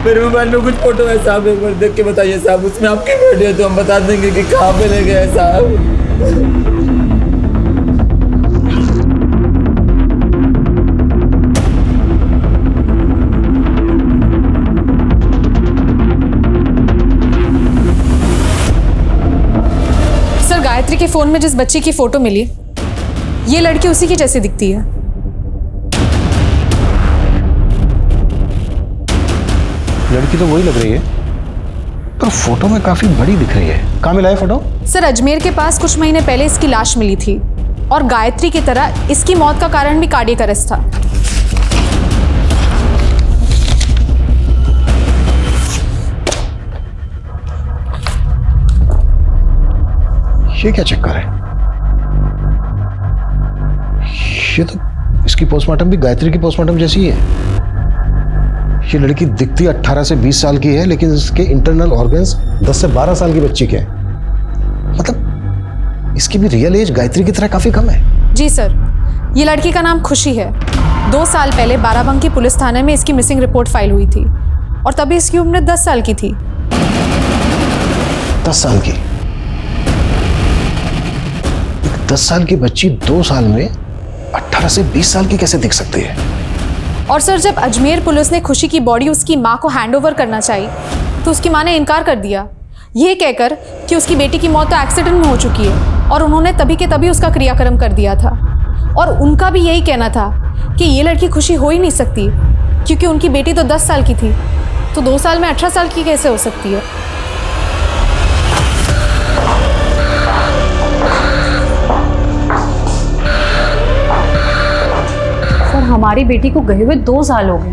[SPEAKER 10] मेरे मोबाइल में कुछ फोटो है साहब, एक बार देख के बताइए साहब, उसमें आपकी वीडियो है तो हम बता देंगे कि कहाँ पे ले गए साहब।
[SPEAKER 7] सर गायत्री के फोन में जिस बच्ची की फोटो मिली, ये लड़की उसी की जैसी दिखती है।
[SPEAKER 8] लड़की तो वही लग रही है, पर फोटो में काफी बड़ी दिख रही है। कहाँ मिला है फोटो?
[SPEAKER 7] सर अजमेर के पास कुछ महीने पहले इसकी लाश मिली थी, और गायत्री की तरह इसकी मौत का कारण भी कार्डियक अरेस्ट था।
[SPEAKER 8] ये क्या चक्कर है? ये तो इसकी पोस्टमार्टम भी गायत्री की पोस्टमार्टम जैसी ही है। ये लड़की दिखती 18 से 20 साल की है, लेकिन इसके इंटरनल ऑर्गन्स 10 से 12 साल की बच्ची के हैं। मतलब इसकी भी रियल एज गायत्री की तरह काफी कम है।
[SPEAKER 7] जी सर, ये लड़की का नाम खुशी है। 2 साल पहले बाराबंकी पुलिस थाने में इसकी मिसिंग रिपोर्ट फाइल हुई थी, और तभी इसकी उम्र 10 साल की थी।
[SPEAKER 8] 10 साल की? 10 साल की बच्ची 2 साल में 18 से 20 साल की कैसे दिख सकती है?
[SPEAKER 7] और सर जब अजमेर पुलिस ने खुशी की बॉडी उसकी माँ को हैंडओवर करना चाहिए, तो उसकी माँ ने इनकार कर दिया, ये कहकर कि उसकी बेटी की मौत तो एक्सीडेंट में हो चुकी है और उन्होंने तभी के तभी उसका क्रियाक्रम कर दिया था। और उनका भी यही कहना था कि ये लड़की खुशी हो ही नहीं सकती, क्योंकि उनकी बेटी तो 10 साल की थी, तो 2 साल में 18 साल की कैसे हो सकती है?
[SPEAKER 11] हमारी बेटी को गए हुए 2 साल हो गए,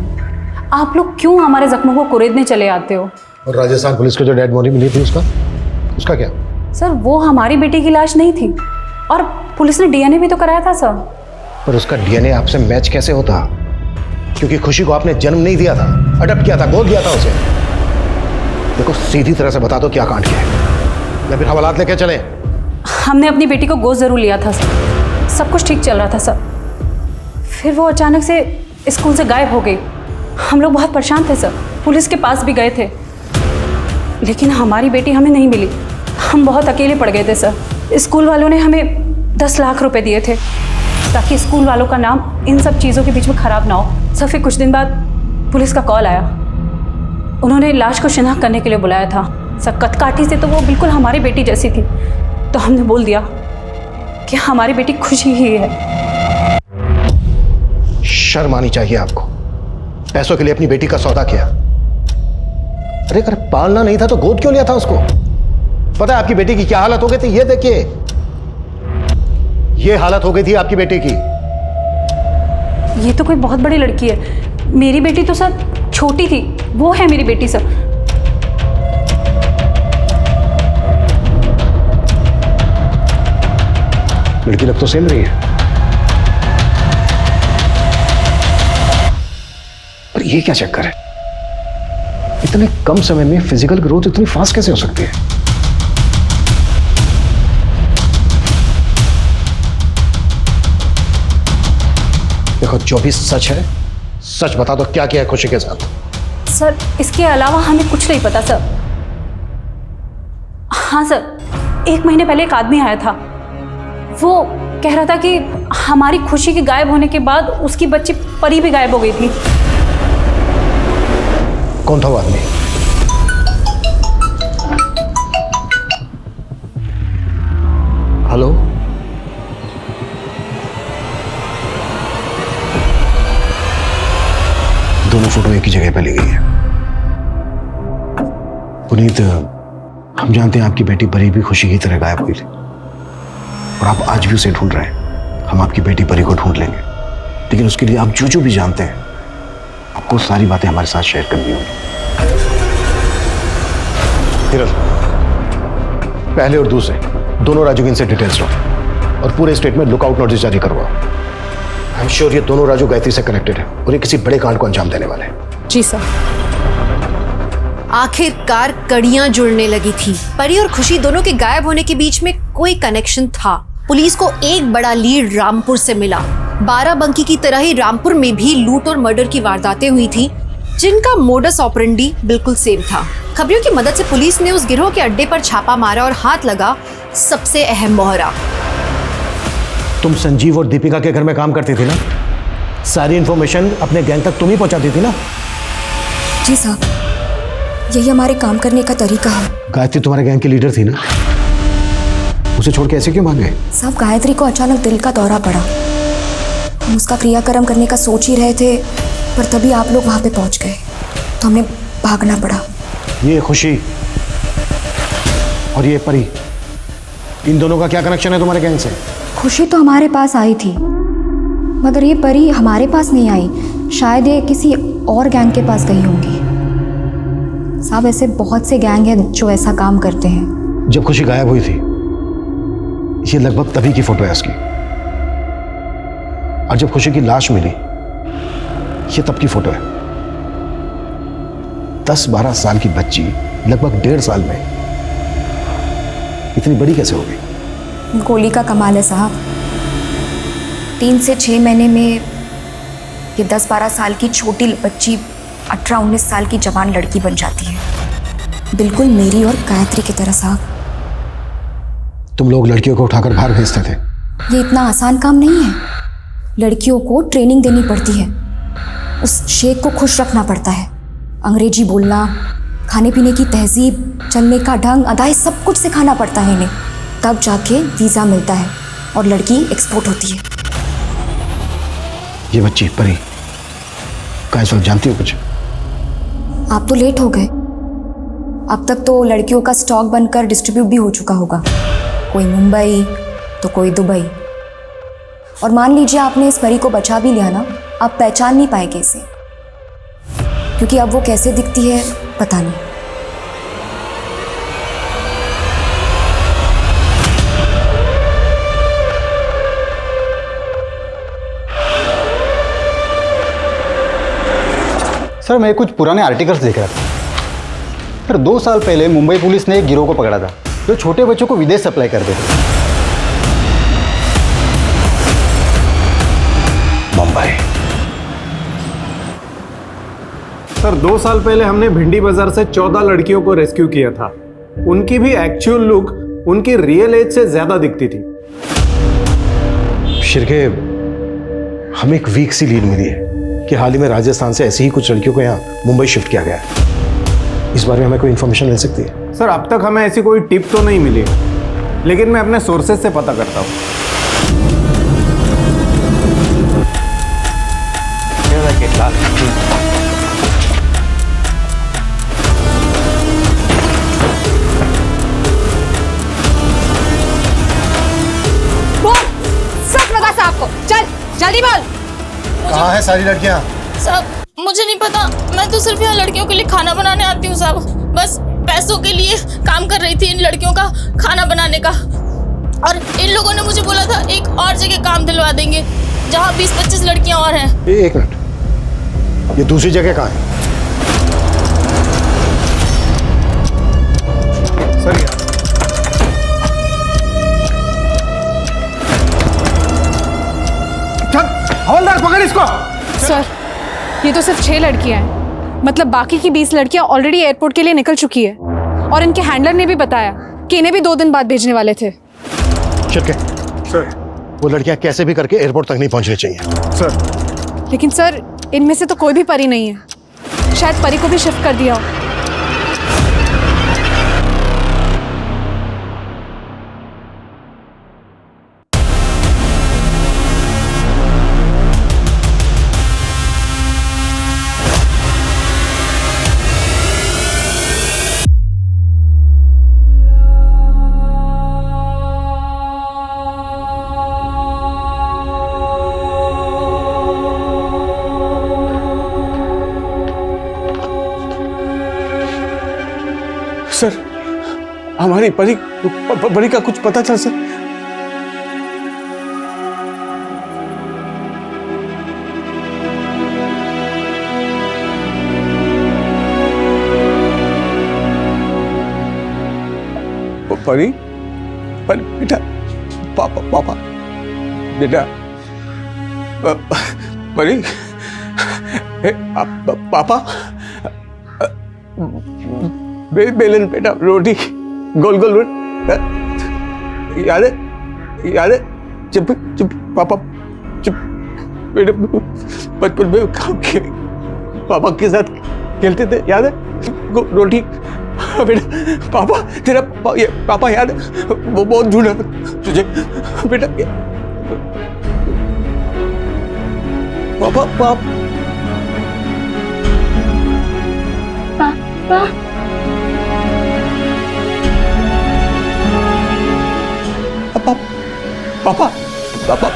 [SPEAKER 11] आप लोग क्यों हमारे जख्मों को कुरेदने चले आते हो?
[SPEAKER 8] और राजस्थान पुलिस को जो डेड बॉडी मिली थी उसका क्या?
[SPEAKER 11] सर वो हमारी बेटी की लाश नहीं थी, और पुलिस ने डीएनए भी तो कराया था सर।
[SPEAKER 8] पर उसका डीएनए आपसे मैच कैसे होता? क्योंकि खुशी को आपने जन्म नहीं दिया था, अडॉप्ट किया था, गोद दिया था उसे। देखो सीधी तरह से बता दो क्या कांड किया है, या फिर हवालात लेके चले।
[SPEAKER 11] हमने अपनी बेटी को गोद जरूर लिया था सर, सब कुछ ठीक चल रहा था सर, फिर वो अचानक से स्कूल से गायब हो गई। हम लोग बहुत परेशान थे सर, पुलिस के पास भी गए थे, लेकिन हमारी बेटी हमें नहीं मिली। हम बहुत अकेले पड़ गए थे सर। स्कूल वालों ने हमें 10 लाख रुपए दिए थे ताकि स्कूल वालों का नाम इन सब चीज़ों के बीच में ख़राब ना हो। सर फिर कुछ दिन बाद पुलिस का कॉल आया, उन्होंने लाश को शिनाख्त करने के लिए बुलाया था सर। कदकाठी से तो वो बिल्कुल हमारी बेटी जैसी थी, तो हमने बोल दिया कि हमारी बेटी खुशी ही है।
[SPEAKER 8] शर्म आनी चाहिए आपको। पैसों के लिए अपनी बेटी का सौदा किया। अरे अगर पालना नहीं था तो गोद क्यों लिया था उसको? पता है आपकी बेटी की क्या हालत हो गई थी? ये देखिए, ये हालत हो गई थी आपकी बेटी की।
[SPEAKER 11] ये तो कोई बहुत बड़ी लड़की है। मेरी बेटी तो सर छोटी थी, वो है मेरी बेटी सर।
[SPEAKER 8] लड़की लग तो सेम रही है, पर ये क्या चक्कर है? इतने कम समय में फिजिकल ग्रोथ इतनी फास्ट कैसे हो सकती है? देखो, जो भी सच है सच बता दो, क्या किया है खुशी के साथ?
[SPEAKER 11] सर इसके अलावा हमें कुछ नहीं पता सर। हाँ सर, 1 महीने पहले एक आदमी आया था। वो कह रहा था कि हमारी खुशी के गायब होने के बाद उसकी बच्ची परी भी गायब हो गई थी।
[SPEAKER 8] कौन था वो आदमी? हेलो, दोनों फोटो एक ही जगह पे ली गई है। पुनीत, हम जानते हैं आपकी बेटी परी भी खुशी की तरह गायब हुई थी और आप आज भी उसे ढूंढ रहे हैं। हम आपकी बेटी परी को ढूंढ लेंगे, लेकिन उसके लिए आप जो भी जानते हैं आपको सारी बातें हमारे साथ शेयर करनी होगी। हिरल, पहले और दूसरे दोनों राजू की इनसे डिटेल्स लो और पूरे स्टेट में लुकआउट नोटिस जारी करवाओ। आई एम श्योर ये दोनों राजू गायत्री से कनेक्टेड है और ये किसी बड़े कांड को अंजाम देने वाले हैं।
[SPEAKER 11] जी सर।
[SPEAKER 3] आखिरकार कड़ियां जुड़ने लगी थी। परी और खुशी दोनों के गायब होने के बीच में कोई कनेक्शन था। पुलिस को एक बड़ा लीड रामपुर से मिला। बाराबंकी की तरह ही रामपुर में भी लूट और मर्डर की वारदातें हुई थी, जिनका मोडस ऑपरेंडी बिल्कुल सेम था। खबरों की मदद से पुलिस ने उस गिरोह के अड्डे पर छापा मारा और हाथ लगा सबसे अहम मोहरा।
[SPEAKER 8] तुम संजीव और दीपिका के घर में काम करती थी ना? सारी इंफॉर्मेशन अपने गैंग तक तुम ही पहुंचाती थी ना?
[SPEAKER 18] जी साहब, यही हमारे काम करने का तरीका है।
[SPEAKER 8] गायत्री तुम्हारे गैंग की लीडर थी ना? उसे छोड़ के ऐसे क्यों भाग गए?
[SPEAKER 18] साहब, गायत्री को अचानक दिल का दौरा पड़ा। हम उसका क्रियाक्रम करने का सोच ही रहे थे, पर तभी आप लोग वहां पे पहुंच गए तो हमें भागना पड़ा।
[SPEAKER 8] ये खुशी और ये परी, इन दोनों का क्या कनेक्शन है तुम्हारे गैंग से?
[SPEAKER 18] खुशी तो हमारे पास आई थी, मगर ये परी हमारे पास नहीं आई। शायद ये किसी और गैंग के पास गई होंगी। साहब, ऐसे बहुत से गैंग हैं जो ऐसा काम करते हैं।
[SPEAKER 8] जब खुशी गायब हुई थी, ये लगभग तभी की फोटो है उसकी। और जब खुशी की लाश मिली, ये तब की फोटो है। 10-12 साल की बच्ची लगभग 1.5 साल में इतनी बड़ी कैसे हो गई?
[SPEAKER 18] गोली का कमाल है साहब। 3 से 6 महीने में ये 10-12 साल की छोटी बच्ची 18-19 साल की जवान लड़की बन जाती है, बिल्कुल मेरी और गायत्री की तरह। साहब,
[SPEAKER 8] तुम लोग लड़कियों को उठाकर बाहर भेजते थे?
[SPEAKER 18] ये इतना आसान काम नहीं है। लड़कियों को ट्रेनिंग देनी पड़ती है, उस शेख को खुश रखना पड़ता है। अंग्रेजी बोलना, खाने पीने की तहजीब, चलने का ढंग, अदाएं, सब कुछ सिखाना पड़ता है इन्हें। तब जाके वीज़ा मिलता है और लड़की एक्सपोर्ट होती है।
[SPEAKER 8] ये बच्ची परी का इस वक्त जानती हो कुछ?
[SPEAKER 18] आप तो लेट हो गए। अब तक तो लड़कियों का स्टॉक बनकर डिस्ट्रीब्यूट भी हो चुका होगा। कोई मुंबई तो कोई दुबई। और मान लीजिए आपने इस परी को बचा भी लिया ना, आप पहचान नहीं पाएंगे इसे, क्योंकि अब वो कैसे दिखती है पता नहीं।
[SPEAKER 12] सर, मैं कुछ पुराने आर्टिकल्स देख रहा था। सर, 2 साल पहले मुंबई पुलिस ने एक गिरोह को पकड़ा था जो छोटे बच्चों को विदेश सप्लाई करते थे।
[SPEAKER 8] मुंबई।
[SPEAKER 19] सर, 2 साल पहले हमने भिंडी बाजार से 14 लड़कियों को रेस्क्यू किया था। उनकी भी एक्चुअल लुक उनकी रियल एज से ज्यादा दिखती थी।
[SPEAKER 8] शिरके, हमें एक वीक सी लीड मिली है कि हाल ही में राजस्थान से ऐसी ही कुछ लड़कियों को यहाँ मुंबई शिफ्ट किया गया है। इस बारे में हमें कोई इन्फॉर्मेशन मिल सकती है?
[SPEAKER 19] सर, अब तक हमें ऐसी कोई टिप तो नहीं मिली, लेकिन मैं अपने सोर्सेज से पता करता हूँ।
[SPEAKER 8] कहाँ है सारी लड़कियाँ?
[SPEAKER 20] साहब मुझे नहीं पता, मैं तो सिर्फ यहाँ लड़कियों के लिए खाना बनाने आती हूँ साहब। बस पैसों के लिए काम कर रही थी इन लड़कियों का खाना बनाने का। और इन लोगों ने मुझे बोला था एक और जगह काम दिलवा देंगे जहाँ 20-25 लड़कियाँ और हैं।
[SPEAKER 8] एक मिनट, ये दूसरी जगह कहाँ है?
[SPEAKER 2] सर
[SPEAKER 7] हवलदार पकड़ इसको। सर ये तो सिर्फ 6 लड़कियां हैं, मतलब बाकी की 20 लड़कियां ऑलरेडी एयरपोर्ट के लिए निकल चुकी है। और इनके हैंडलर ने भी बताया कि इन्हें भी 2 दिन बाद भेजने वाले थे।
[SPEAKER 8] शिरके, सर वो लड़कियां कैसे भी करके एयरपोर्ट तक नहीं पहुंचनी चाहिए।
[SPEAKER 7] सर लेकिन सर इनमें से तो कोई भी परी नहीं है, शायद परी को भी शिफ्ट कर दिया हो।
[SPEAKER 2] सर हमारी परी परी का कुछ पता चल सर? परी परी बेटा, पापा बेटा, परी पापा बेलन बेटा, रोटी गोल गोल रोटी याद है चुप चुप पापा चुप बेटा, बचपन में पापा के साथ खेलते थे याद है? रोटी बेटा, पापा तेरा पापा याद है? वो बहुत ढूंढा तुझे बेटा। पापा पापा पापा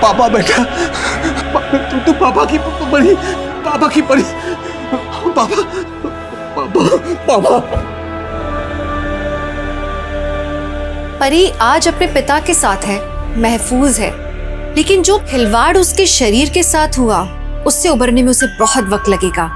[SPEAKER 2] पापा बेटा, तू पापा की परी, पापा की परी, पापा पापा।
[SPEAKER 3] परी आज अपने पिता के साथ है, महफूज है, लेकिन जो खिलवाड़ उसके शरीर के साथ हुआ उससे उबरने में उसे बहुत वक्त लगेगा।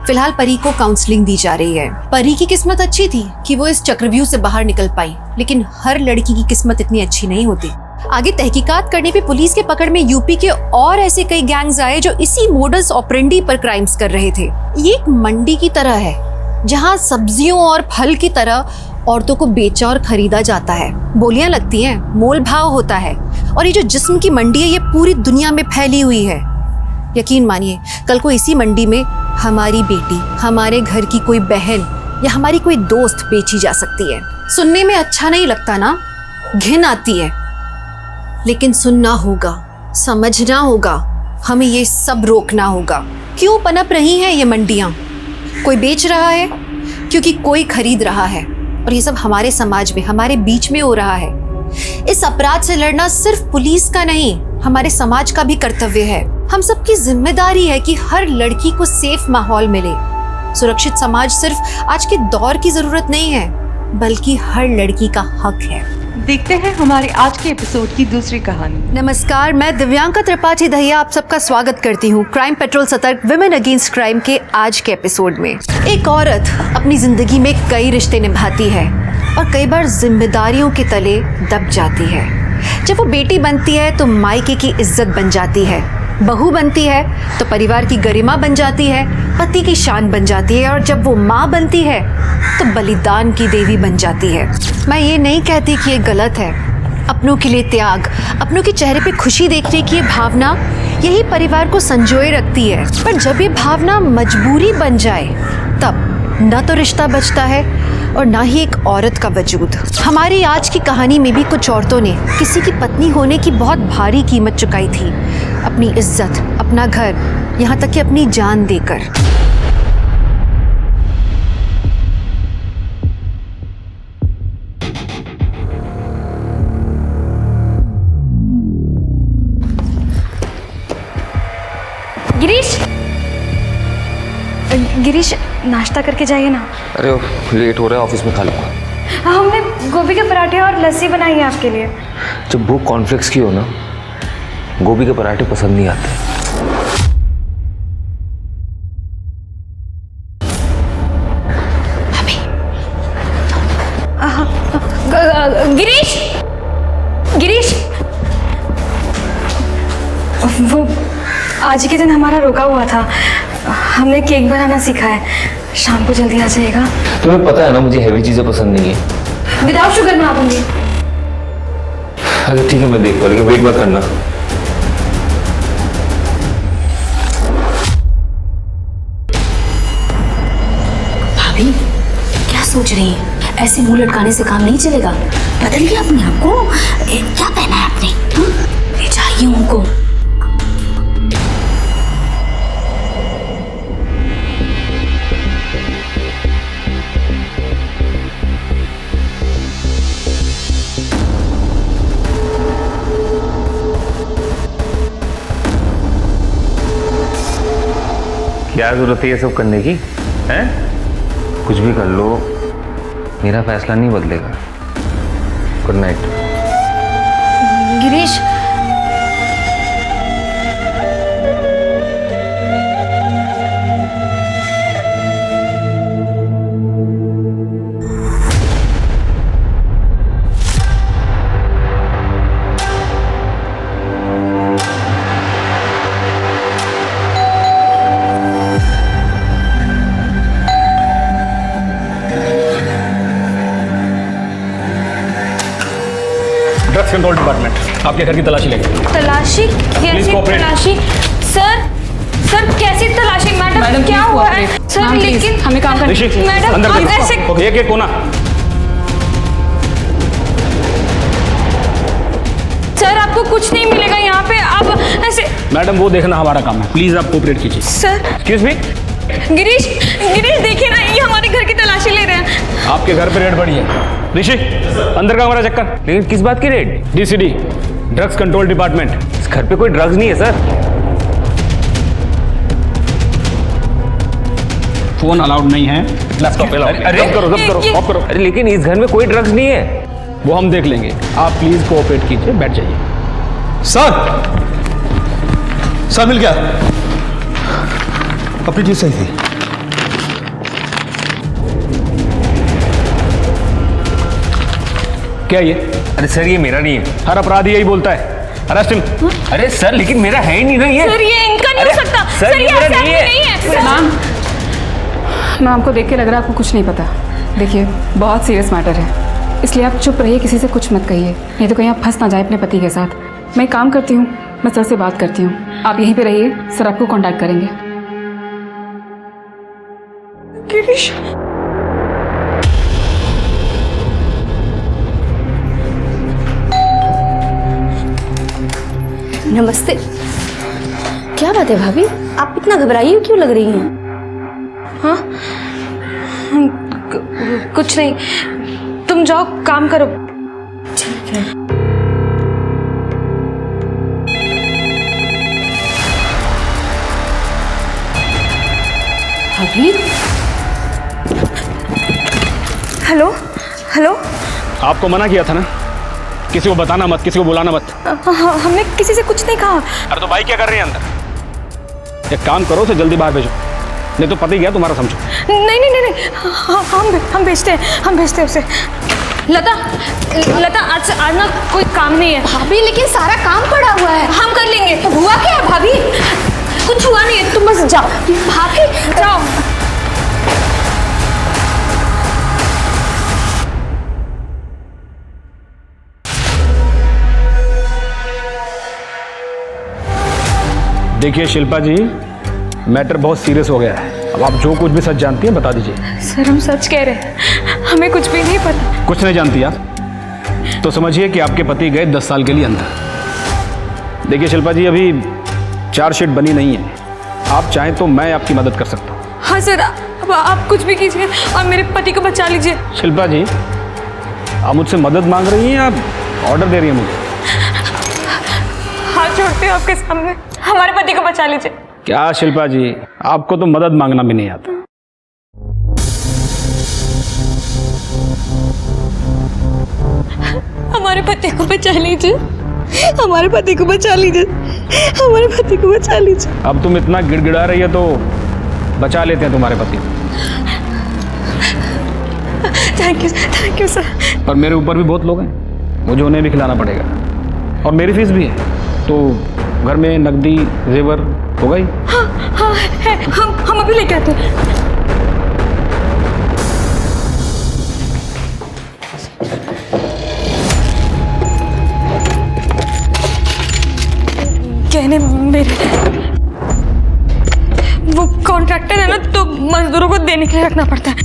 [SPEAKER 3] फिलहाल परी को काउंसलिंग दी जा रही है। परी की किस्मत अच्छी थी कि वो इस चक्रव्यूह से बाहर निकल पाई, लेकिन हर लड़की की किस्मत इतनी अच्छी नहीं होती। आगे तहकीकात करने पे पुलिस के पकड़ में यूपी के और ऐसे कई गैंग्स आए जो इसी मोडस ऑपरेंडी पर क्राइम्स कर रहे थे। ये एक मंडी की तरह है जहाँ सब्जियों और फल की तरह औरतों को बेचा और खरीदा जाता है, बोलियां लगती हैं, मोल भाव होता है। और ये जो जिस्म की मंडी है ये पूरी दुनिया में फैली हुई है। यकीन मानिए कल को इसी मंडी में हमारी बेटी, हमारे घर की कोई बहन या हमारी कोई दोस्त बेची जा सकती है। सुनने में अच्छा नहीं लगता ना, घिन आती है, लेकिन सुनना होगा, समझना होगा, हमें ये सब रोकना होगा। क्यों पनप रही हैं ये मंडियां? कोई बेच रहा है क्योंकि कोई खरीद रहा है, और ये सब हमारे समाज में, हमारे बीच में हो रहा है। इस अपराध से लड़ना सिर्फ पुलिस का नहीं, हमारे समाज का भी कर्तव्य है। हम सबकी जिम्मेदारी है कि हर लड़की को सेफ माहौल मिले। सुरक्षित समाज सिर्फ आज के दौर की जरूरत नहीं है, बल्कि हर लड़की का हक है।
[SPEAKER 21] देखते हैं हमारे आज के एपिसोड की दूसरी कहानी।
[SPEAKER 3] नमस्कार, मैं दिव्यांका त्रिपाठी दहिया आप सबका स्वागत करती हूँ क्राइम पेट्रोल सतर्क विमेन अगेंस्ट क्राइम के आज के एपिसोड में। एक औरत अपनी जिंदगी में कई रिश्ते निभाती है और कई बार जिम्मेदारियों के तले दब जाती है। जब वो बेटी बनती है तो मायके की इज्जत बन जाती है, बहू बनती है तो परिवार की गरिमा बन जाती है, पति की शान बन जाती है, और जब वो माँ बनती है तो बलिदान की देवी बन जाती है। मैं ये नहीं कहती कि ये गलत है। अपनों के लिए त्याग, अपनों के चेहरे पे खुशी देखने की ये भावना यही परिवार को संजोए रखती है। पर जब ये भावना मजबूरी बन जाए तब न तो रिश्ता बचता है और ना ही एक औरत का वजूद। हमारी आज की कहानी में भी कुछ औरतों ने किसी की पत्नी होने की बहुत भारी कीमत चुकाई थी, अपनी इज्जत, अपना घर, यहाँ तक कि अपनी जान देकर।
[SPEAKER 4] गिरीश, गिरीश नाश्ता करके जाइए ना।
[SPEAKER 15] अरे लेट हो रहा है, ऑफिस में खा लूँगा।
[SPEAKER 4] हमने गोभी के पराठे और लस्सी बनाई है आपके लिए।
[SPEAKER 15] जब भूख कॉर्नफ्लेक्स की हो ना, गोभी के पराठे पसंद नहीं आते।
[SPEAKER 4] गिरीश, गिरीश, वो आज के दिन हमारा रुका हुआ था, हमने केक बनाना सीखा है। शाम को जल्दी आ जाइएगा।
[SPEAKER 15] तुम्हें पता है ना मुझे हैवी चीजें पसंद नहीं है।
[SPEAKER 4] विदाउट शुगर बना दूंगी।
[SPEAKER 15] अच्छा ठीक है, मैं देख पाऊंगी, वेट मत करना।
[SPEAKER 18] भाभी क्या सोच रही हैं? ऐसे मुंह लटकाने से काम नहीं चलेगा। बदलिए अपने आप को। क्या पहना है आपने? ले जाइए उनको।
[SPEAKER 15] क्या जरूरत है ये सब करने की? हैं? कुछ भी कर लो, मेरा फैसला नहीं बदलेगा। Good night.
[SPEAKER 4] Girish,
[SPEAKER 14] drugs control department आपके घर की तलाशी लेंगे।
[SPEAKER 4] तलाशी? कैसी तलाशी? सर कैसी तलाशी? मैडम क्या हुआ है? सर लेकिन
[SPEAKER 11] हमें काम करना है।
[SPEAKER 4] मैडम
[SPEAKER 14] अंदर
[SPEAKER 4] आप ऐसे
[SPEAKER 14] एक कोना।
[SPEAKER 4] सर आपको कुछ नहीं मिलेगा यहाँ पे, आप ऐसे।
[SPEAKER 14] मैडम वो देखना हमारा काम है, प्लीज आप कोऑपरेट कीजिए।
[SPEAKER 4] Sir
[SPEAKER 14] excuse me.
[SPEAKER 4] Girish, Girish देखिए ना, ये हमारे घर की तलाशी ले रहे हैं।
[SPEAKER 14] आपके घर पे रेड पड़ी है। ऋषि अंदर का हमारा चक्कर।
[SPEAKER 15] लेकिन किस बात की रेड?
[SPEAKER 14] डीसीडी drugs control department.
[SPEAKER 15] इस घर पे कोई ड्रग्स नहीं है सर।
[SPEAKER 14] फोन अलाउड नहीं है, लैपटॉप अलाउड।
[SPEAKER 15] अरे
[SPEAKER 14] जब करो ऑफ करो।
[SPEAKER 15] अरे लेकिन इस घर में कोई ड्रग्स नहीं है।
[SPEAKER 14] वो हम देख लेंगे, आप प्लीज कोऑपरेट कीजिए, बैठ जाइए।
[SPEAKER 16] सर मिल गया। अपनी चीज सही थी।
[SPEAKER 14] क्या ये?
[SPEAKER 15] अरे सर ये मेरा नहीं है।
[SPEAKER 14] हर अपराधी यही बोलता है, अरेस्ट हिम।
[SPEAKER 15] अरे सर लेकिन मेरा है ही नहीं ना ये।
[SPEAKER 4] सर ये इनका नहीं हो सकता।
[SPEAKER 15] सर ये मेरा नहीं है।
[SPEAKER 11] मैम, मैं आपको देख के लग रहा है आपको कुछ नहीं पता। देखिए बहुत सीरियस मैटर है, इसलिए आप चुप रहिए, किसी से कुछ मत कहिए, नहीं तो कहीं आप फंस ना जाए अपने पति के साथ। मैं एक काम करती हूँ, मैं सर से बात करती हूँ, आप यहीं पे रहिए, सर आपको कांटेक्ट करेंगे।
[SPEAKER 4] गिरीश,
[SPEAKER 18] नमस्ते। क्या बात है भाभी, आप इतना घबराई क्यों लग रही हैं?
[SPEAKER 4] हाँ कुछ नहीं, तुम जाओ काम करो।
[SPEAKER 18] ठीक है। भाभी,
[SPEAKER 4] हेलो हेलो।
[SPEAKER 14] आपको मना किया था ना, किसी को बताना मत, किसी को बुलाना मत।
[SPEAKER 4] हमने किसी से कुछ नहीं कहा।
[SPEAKER 14] अरे तो भाई क्या कर रही है अंदर? एक काम करो, उसे जल्दी बाहर भेजो, नहीं तो पति गया तुम्हारा समझो।
[SPEAKER 4] नहीं नहीं नहीं, नहीं। हम भेजते हैं उसे। लता आज ना कोई काम नहीं है।
[SPEAKER 18] भाभी लेकिन सारा काम पड़ा हुआ है।
[SPEAKER 4] हम कर लेंगे।
[SPEAKER 18] तो हुआ क्या है भाभी?
[SPEAKER 4] कुछ हुआ नहीं है, तुम बस जाओ।
[SPEAKER 18] भाभी
[SPEAKER 4] जाओ।
[SPEAKER 14] देखिए शिल्पा जी, मैटर बहुत सीरियस हो गया है। अब आप जो कुछ भी सच जानती हैं बता दीजिए।
[SPEAKER 4] सर हम सच कह रहे हैं, हमें कुछ भी नहीं पता।
[SPEAKER 14] कुछ नहीं जानती आप? तो समझिए कि आपके पति गए 10 साल के लिए अंदर। देखिए शिल्पा जी, अभी चार्जशीट बनी नहीं है, आप चाहें तो मैं आपकी मदद कर सकता हूँ।
[SPEAKER 4] हाँ सर, अब आप कुछ भी कीजिए और मेरे पति को बचा लीजिए।
[SPEAKER 14] शिल्पा जी, आप मुझसे मदद मांग रही हैं या ऑर्डर दे रही हैं मुझे?
[SPEAKER 4] हाथ जोड़ते हैं आपके सामने, हमारे पति को बचा लीजिए।
[SPEAKER 14] क्या शिल्पा जी, आपको तो मदद मांगना भी नहीं आता।
[SPEAKER 21] हमारे पति को बचा लीजिए, हमारे पति को बचा लीजिए, हमारे पति को बचा लीजिए।
[SPEAKER 14] अब तुम इतना गिड़गिड़ा रही है तो बचा लेते हैं तुम्हारे पति।
[SPEAKER 21] Thank you sir.
[SPEAKER 14] पर मेरे ऊपर भी बहुत लोग हैं, मुझे उन्हें भी खिलाना पड़ेगा और मेरी फीस भी है। तो घर में नकदी जेवर होगा ही?
[SPEAKER 21] हाँ है, हम अभी लेके आते हैं। कहने मेरे वो कॉन्ट्रैक्टर है ना, तो मजदूरों को देने के लिए रखना पड़ता है।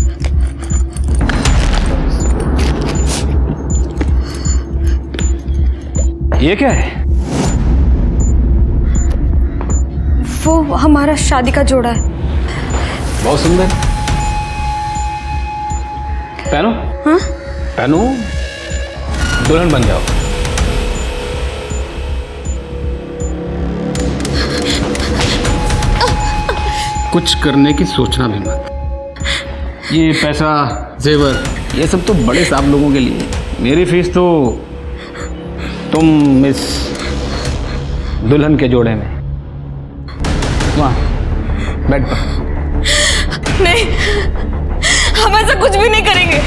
[SPEAKER 14] ये क्या है?
[SPEAKER 21] वो हमारा शादी का जोड़ा है।
[SPEAKER 14] बहुत सुंदर। पहनो।
[SPEAKER 21] हाँ?
[SPEAKER 14] पहनो, दुल्हन बन जाओ। कुछ करने की सोचना भी मत। ये पैसा जेवर ये सब तो बड़े साहब लोगों के लिए। मेरी फीस तो तुम मिस दुल्हन के जोड़े में वहाँ बेड पर।
[SPEAKER 21] नहीं, हम ऐसा कुछ भी नहीं करेंगे।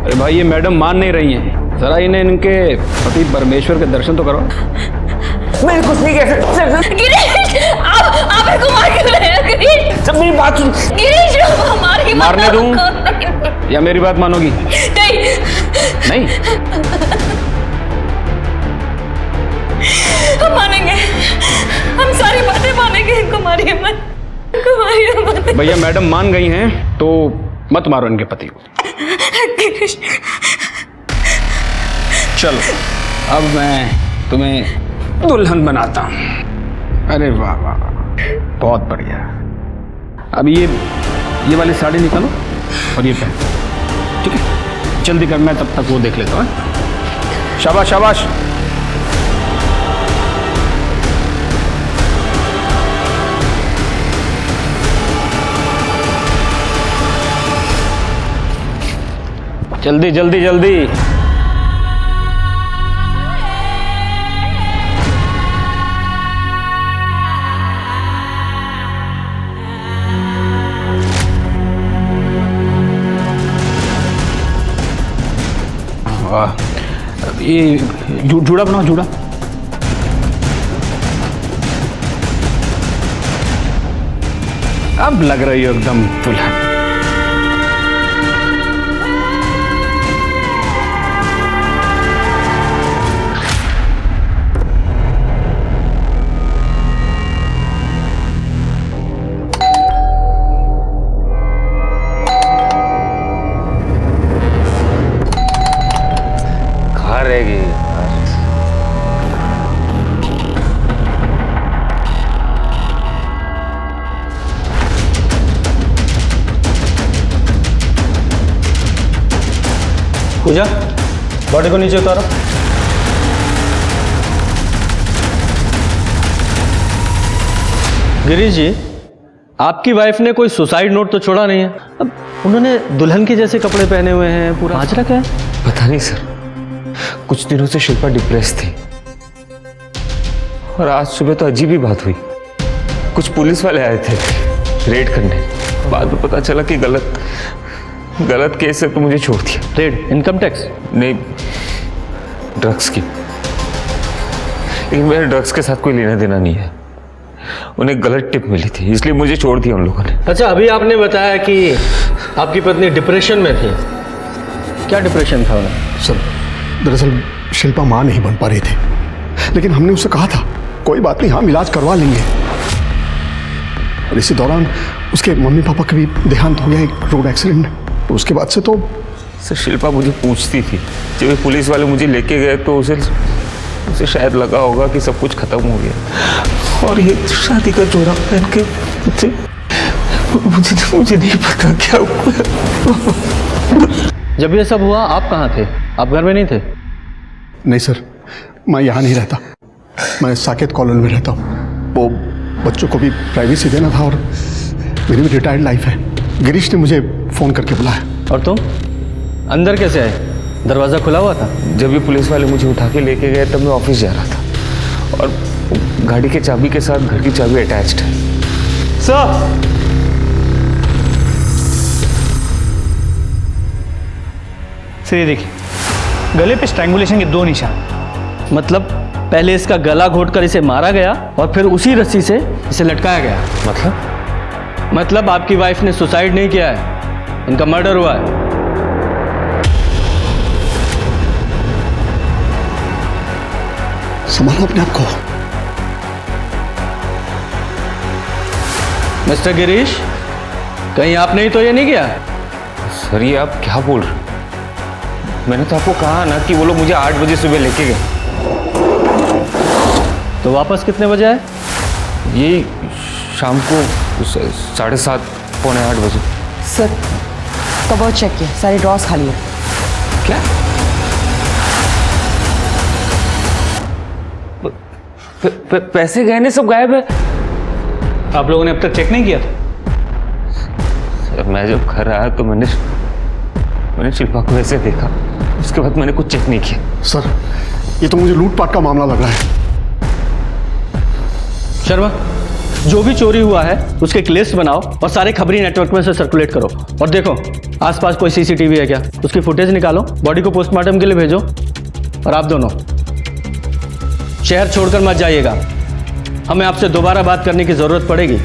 [SPEAKER 14] अरे भाई, ये मैडम मान नहीं रही हैं। जरा इन्हें इनके पति परमेश्वर के दर्शन तो करो।
[SPEAKER 21] मैं कुछ नहीं कह सकता। गिरीश, आप मेरे को मार क्यों रहे हैं? गिरीश,
[SPEAKER 14] सब मेरी बात सुन।
[SPEAKER 21] गिरीश, हमारी
[SPEAKER 14] मारने दूं या मेरी बात मानोगी?
[SPEAKER 21] नहीं।
[SPEAKER 14] नहीं?
[SPEAKER 21] हम मानेंगे, हम सारी बातें मानेंगे। इनको मारिए मत, इनको मारिए मत।
[SPEAKER 14] भैया, मैडम मान गई हैं तो मत मारो इनके पति को।
[SPEAKER 21] गिरीश,
[SPEAKER 14] चलो अब मैं तुम्हें दुल्हन बनाता हूँ। अरे वाह वाह वाह, बहुत बढ़िया। अब ये वाली साड़ी निकालो और ये पहन, ठीक है? जल्दी कर, मैं तब तक वो देख लेता हूँ। शाबाश शाबाश। जल्दी जल्दी जल्दी। वाह, ये जूड़ा बनाओ, जूड़ा। अब लग रही हो एकदम दुल्हन।
[SPEAKER 1] पूजा, बॉडी को नीचे उतारो। गिरीश जी, आपकी वाइफ ने कोई सुसाइड नोट तो छोड़ा नहीं है। अब उन्होंने दुल्हन के जैसे कपड़े पहने हुए हैं, पूरा माजरा क्या है?
[SPEAKER 6] पता नहीं सर, कुछ दिनों से शिल्पा डिप्रेस थी और आज सुबह तो अजीब ही बात हुई। कुछ पुलिस वाले आए थे रेड करने, बाद में पता चला कि गलत केस है तो मुझे छोड़ दिया।
[SPEAKER 1] रेड? Income tax?
[SPEAKER 6] नहीं, ड्रग्स की। लेकिन मेरे ड्रग्स के साथ कोई लेना देना नहीं है। उन्हें गलत टिप मिली थी, इसलिए मुझे छोड़ दिया उन लोगों ने।
[SPEAKER 1] अच्छा, अभी आपने बताया कि आपकी पत्नी डिप्रेशन में थी। क्या डिप्रेशन था उन्हें?
[SPEAKER 8] सर, दरअसल शिल्पा मां नहीं बन पा रही थी, लेकिन हमने उससे कहा था कोई बात नहीं, हम इलाज करवा लेंगे। और इसी दौरान उसके मम्मी पापा का भी देहांत हो गया एक रोड एक्सीडेंट में। तो उसके बाद से तो
[SPEAKER 6] सर, शिल्पा मुझे पूछती थी, जब ये पुलिस वाले मुझे लेके गए तो उसे शायद लगा होगा कि सब कुछ खत्म हो गया। और ये शादी का जोड़ा पहन के मुझे नहीं पता क्या हुआ।
[SPEAKER 1] जब ये सब हुआ आप कहाँ थे? आप घर में नहीं थे?
[SPEAKER 8] नहीं सर, मैं यहाँ नहीं रहता, मैं साकेत कॉलोनी में रहता हूँ। वो बच्चों को भी प्राइवेसी देना था और मेरी भी रिटायर्ड लाइफ है। गिरीश ने मुझे फ़ोन करके बुलाया।
[SPEAKER 15] और तुम अंदर कैसे आए? दरवाज़ा खुला हुआ था?
[SPEAKER 6] जब भी पुलिस वाले मुझे उठा के लेके गए तब मैं ऑफिस जा रहा था और गाड़ी के चाबी के साथ घर की चाबी अटैच्ड है।
[SPEAKER 10] सर ये देखिए, गले पे स्ट्रैंगुलेशन के 2 निशान।
[SPEAKER 9] मतलब पहले इसका गला घोटकर इसे मारा गया और फिर उसी रस्सी से इसे लटकाया गया। मतलब आपकी वाइफ ने सुसाइड नहीं किया है, इनका मर्डर हुआ है।
[SPEAKER 8] संभालो अपने आप को।
[SPEAKER 9] मिस्टर गिरीश, कहीं आपने ही तो ये नहीं किया?
[SPEAKER 6] सर ये आप क्या बोल रहे हो? मैंने तो आपको कहा ना कि वो लोग मुझे 8 बजे सुबह लेके गए।
[SPEAKER 9] तो वापस कितने बजे आए?
[SPEAKER 6] ये शाम को 7:30 पौने 8 बजे।
[SPEAKER 17] सर कबर्ड चेक किया, सारे ड्रॉर्स खाली है।
[SPEAKER 6] क्या? पैसे गहने सब गायब है।
[SPEAKER 10] आप लोगों ने अब तक चेक नहीं किया था?
[SPEAKER 6] सर मैं जब घर आया तो मैंने शिल्पा को ऐसे देखा, उसके बाद मैंने कुछ चेक नहीं किया।
[SPEAKER 8] सर ये तो मुझे लूटपाट का मामला लग रहा है।
[SPEAKER 9] शर्मा, जो भी चोरी हुआ है उसके एक लिस्ट बनाओ और सारे खबरी नेटवर्क में से सर्कुलेट करो। और देखो आसपास कोई सीसीटीवी है क्या, उसकी फुटेज निकालो, बॉडी को पोस्टमार्टम के लिए भेजो। और आप दोनों शहर छोड़कर मत जाइएगा, हमें आपसे दोबारा बात करने की जरूरत पड़ेगी।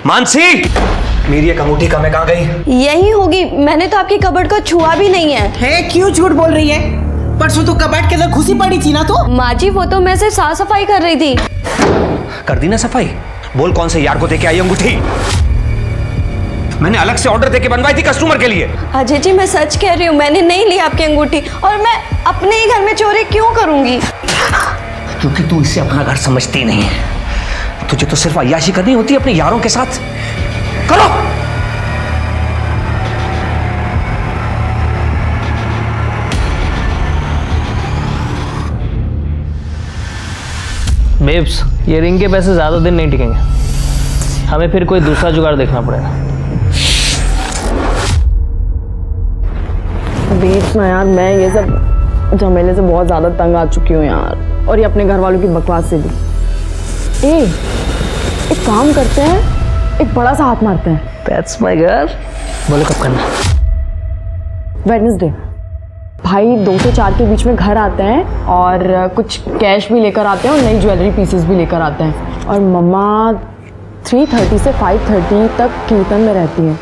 [SPEAKER 9] मानसी, मेरी एक अंगूठी कहाँ गई?
[SPEAKER 21] यही होगी, मैंने तो आपकी कबर्ड को छुआ भी नहीं है।
[SPEAKER 17] क्यों झूठ बोल रही है? परसों तो कबर्ड के अंदर घुसी पड़ी थी ना। तो
[SPEAKER 21] माँ जी वो तो मैं सिर्फ साफ सफाई कर रही थी।
[SPEAKER 9] कर दी ना सफाई? बोल कौन से यार को देके आई अंगूठी? मैंने अलग से ऑर्डर देके बनवाई थी कस्टमर के लिए।
[SPEAKER 21] अजय जी मैं सच कह रही हूँ, मैंने नहीं ली आपकी अंगूठी और मैं अपने ही घर में चोरी क्यों करूंगी?
[SPEAKER 9] क्योंकि तू इसे अपना घर समझती नहीं है। तुझे तो सिर्फ अय्याशी करनी होती है अपने यारों के साथ। करो।
[SPEAKER 13] बेब्स, ये रिंग के पैसे ज़्यादा दिन नहीं टिकेंगे, हमें फिर कोई दूसरा जुगाड़ देखना पड़ेगा।
[SPEAKER 22] बेब्स ना यार, मैं ये सब झमेले से बहुत ज़्यादा तंग आ चुकी हूँ यार, और ये अपने घर वालों की बकवास से भी। एक काम करते हैं, एक बड़ा सा हाथ मारते हैं।
[SPEAKER 13] That's my girl। बोलो कब करना?
[SPEAKER 22] वेडनेसडे। भाई 2 से 4 के बीच में घर आते हैं और कुछ कैश भी लेकर आते हैं और नई ज्वेलरी पीसेस भी लेकर आते हैं। और मम्मा 3:30 से 5:30 तक कीर्तन में रहती है।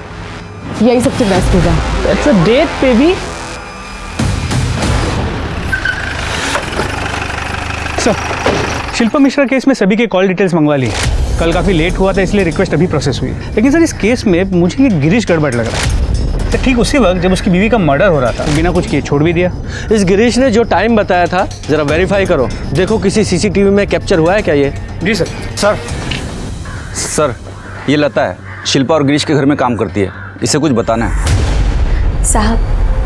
[SPEAKER 22] यही सबसे बेस्ट होगा।
[SPEAKER 13] That's a date baby।
[SPEAKER 10] Shilpa Mishra case में सभी के कॉल डिटेल्स मंगवा ली। कल काफ़ी लेट हुआ था इसलिए रिक्वेस्ट अभी प्रोसेस हुई। लेकिन सर इस केस में मुझे ये गिरीश गड़बड़ लग रहा है। तो ठीक उसी वक्त जब उसकी बीवी का मर्डर हो रहा था बिना कुछ किए छोड़ भी दिया।
[SPEAKER 9] इस गिरीश ने जो टाइम बताया था जरा वेरीफाई करो, देखो किसी सीसीटीवी में कैप्चर हुआ है क्या ये?
[SPEAKER 10] जी सर।
[SPEAKER 23] सर ये लता है, शिल्पा और गिरीश के घर में काम करती है, इसे कुछ बताना है।
[SPEAKER 21] साहब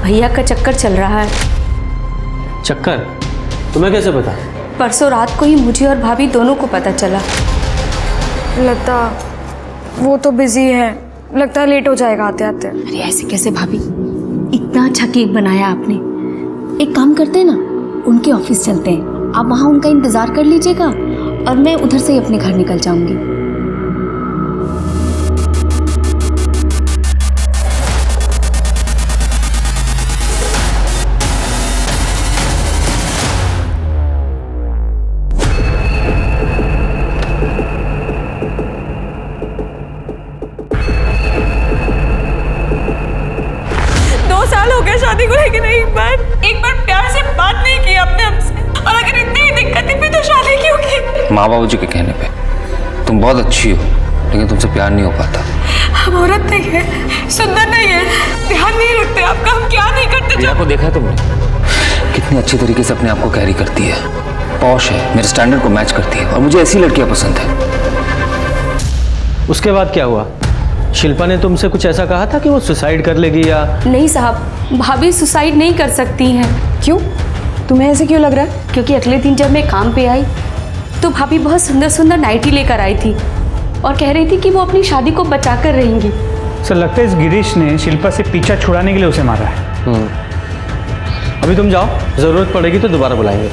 [SPEAKER 21] भैया का चक्कर चल रहा है।
[SPEAKER 9] चक्कर? तुम्हें कैसे पता?
[SPEAKER 21] परसों रात को ही मुझे और भाभी दोनों को पता चला।
[SPEAKER 18] लता वो तो बिजी है, लगता है लेट हो जाएगा आते आते।
[SPEAKER 21] अरे ऐसे कैसे भाभी, इतना अच्छा केक बनाया आपने। एक काम करते हैं ना, उनके ऑफिस चलते हैं, आप वहाँ उनका इंतज़ार कर लीजिएगा और मैं उधर से ही अपने घर निकल जाऊंगी। शादी को लेकर एक बार प्यार से बात नहीं की आपने हमसे, और अगर इतनी ही दिक्कत है तो शादी क्यों की?
[SPEAKER 15] माँ बाबू जी के कहने पे तुम बहुत अच्छी हो, लेकिन तुमसे प्यार नहीं हो पाता।
[SPEAKER 21] हम औरत नहीं है, सुंदर नहीं है, ध्यान नहीं रखते आपका, हम क्या नहीं करते।
[SPEAKER 15] प्रिया को देखा है तुमने? कितनी अच्छी तरीके से अपने आप को कैरी करती है, पॉश है, मेरे स्टैंडर्ड को मैच करती है, और मुझे ऐसी लड़कियां पसंद है।
[SPEAKER 9] उसके बाद क्या हुआ?
[SPEAKER 13] शिल्पा ने तुमसे कुछ ऐसा कहा था कि वो सुसाइड कर लेगी या?
[SPEAKER 21] नहीं साहब, भाभी सुसाइड नहीं कर सकती हैं।
[SPEAKER 22] क्यों? तुम्हें ऐसे क्यों लग रहा है?
[SPEAKER 21] क्योंकि अगले दिन जब मैं काम पे आई तो भाभी बहुत सुंदर सुंदर नाइटी लेकर आई थी और कह रही थी कि वो अपनी शादी को बचा कर रहेंगी।
[SPEAKER 10] सर लगता है इस गिरीश ने शिल्पा से पीछा छुड़ाने के लिए उसे मारा है।
[SPEAKER 13] अभी तुम जाओ, जरूरत पड़ेगी तो दोबारा बुलाएंगे।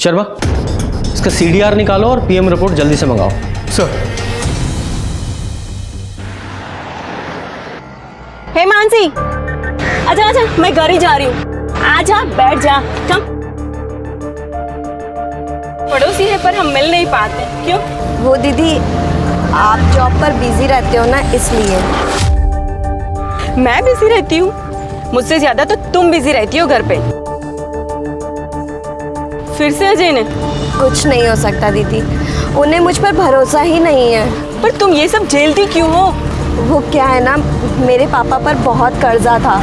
[SPEAKER 13] शर्मा, इसका CDR निकालो और PM रिपोर्ट जल्दी से मंगाओ।
[SPEAKER 10] सर।
[SPEAKER 21] हे मानसी, आजा आजा, मैं घर ही जा रही हूँ। आजा, बैठ जा, कम। पड़ोसी है पर हम मिल नहीं पाते, क्यों?
[SPEAKER 4] वो दीदी, आप जॉब पर बिजी रहते हो ना, इसलिए।
[SPEAKER 21] मैं बिजी रहती हूँ? मुझसे ज्यादा तो तुम बिजी रहती हो घर पे। फिर से अजय ने?
[SPEAKER 4] कुछ नहीं हो सकता दीदी, उन्हें मुझ पर भरोसा ही नहीं है।
[SPEAKER 21] पर तुम ये सब झेलती क्यों हो?
[SPEAKER 4] वो क्या है ना, मेरे पापा पर बहुत कर्जा था।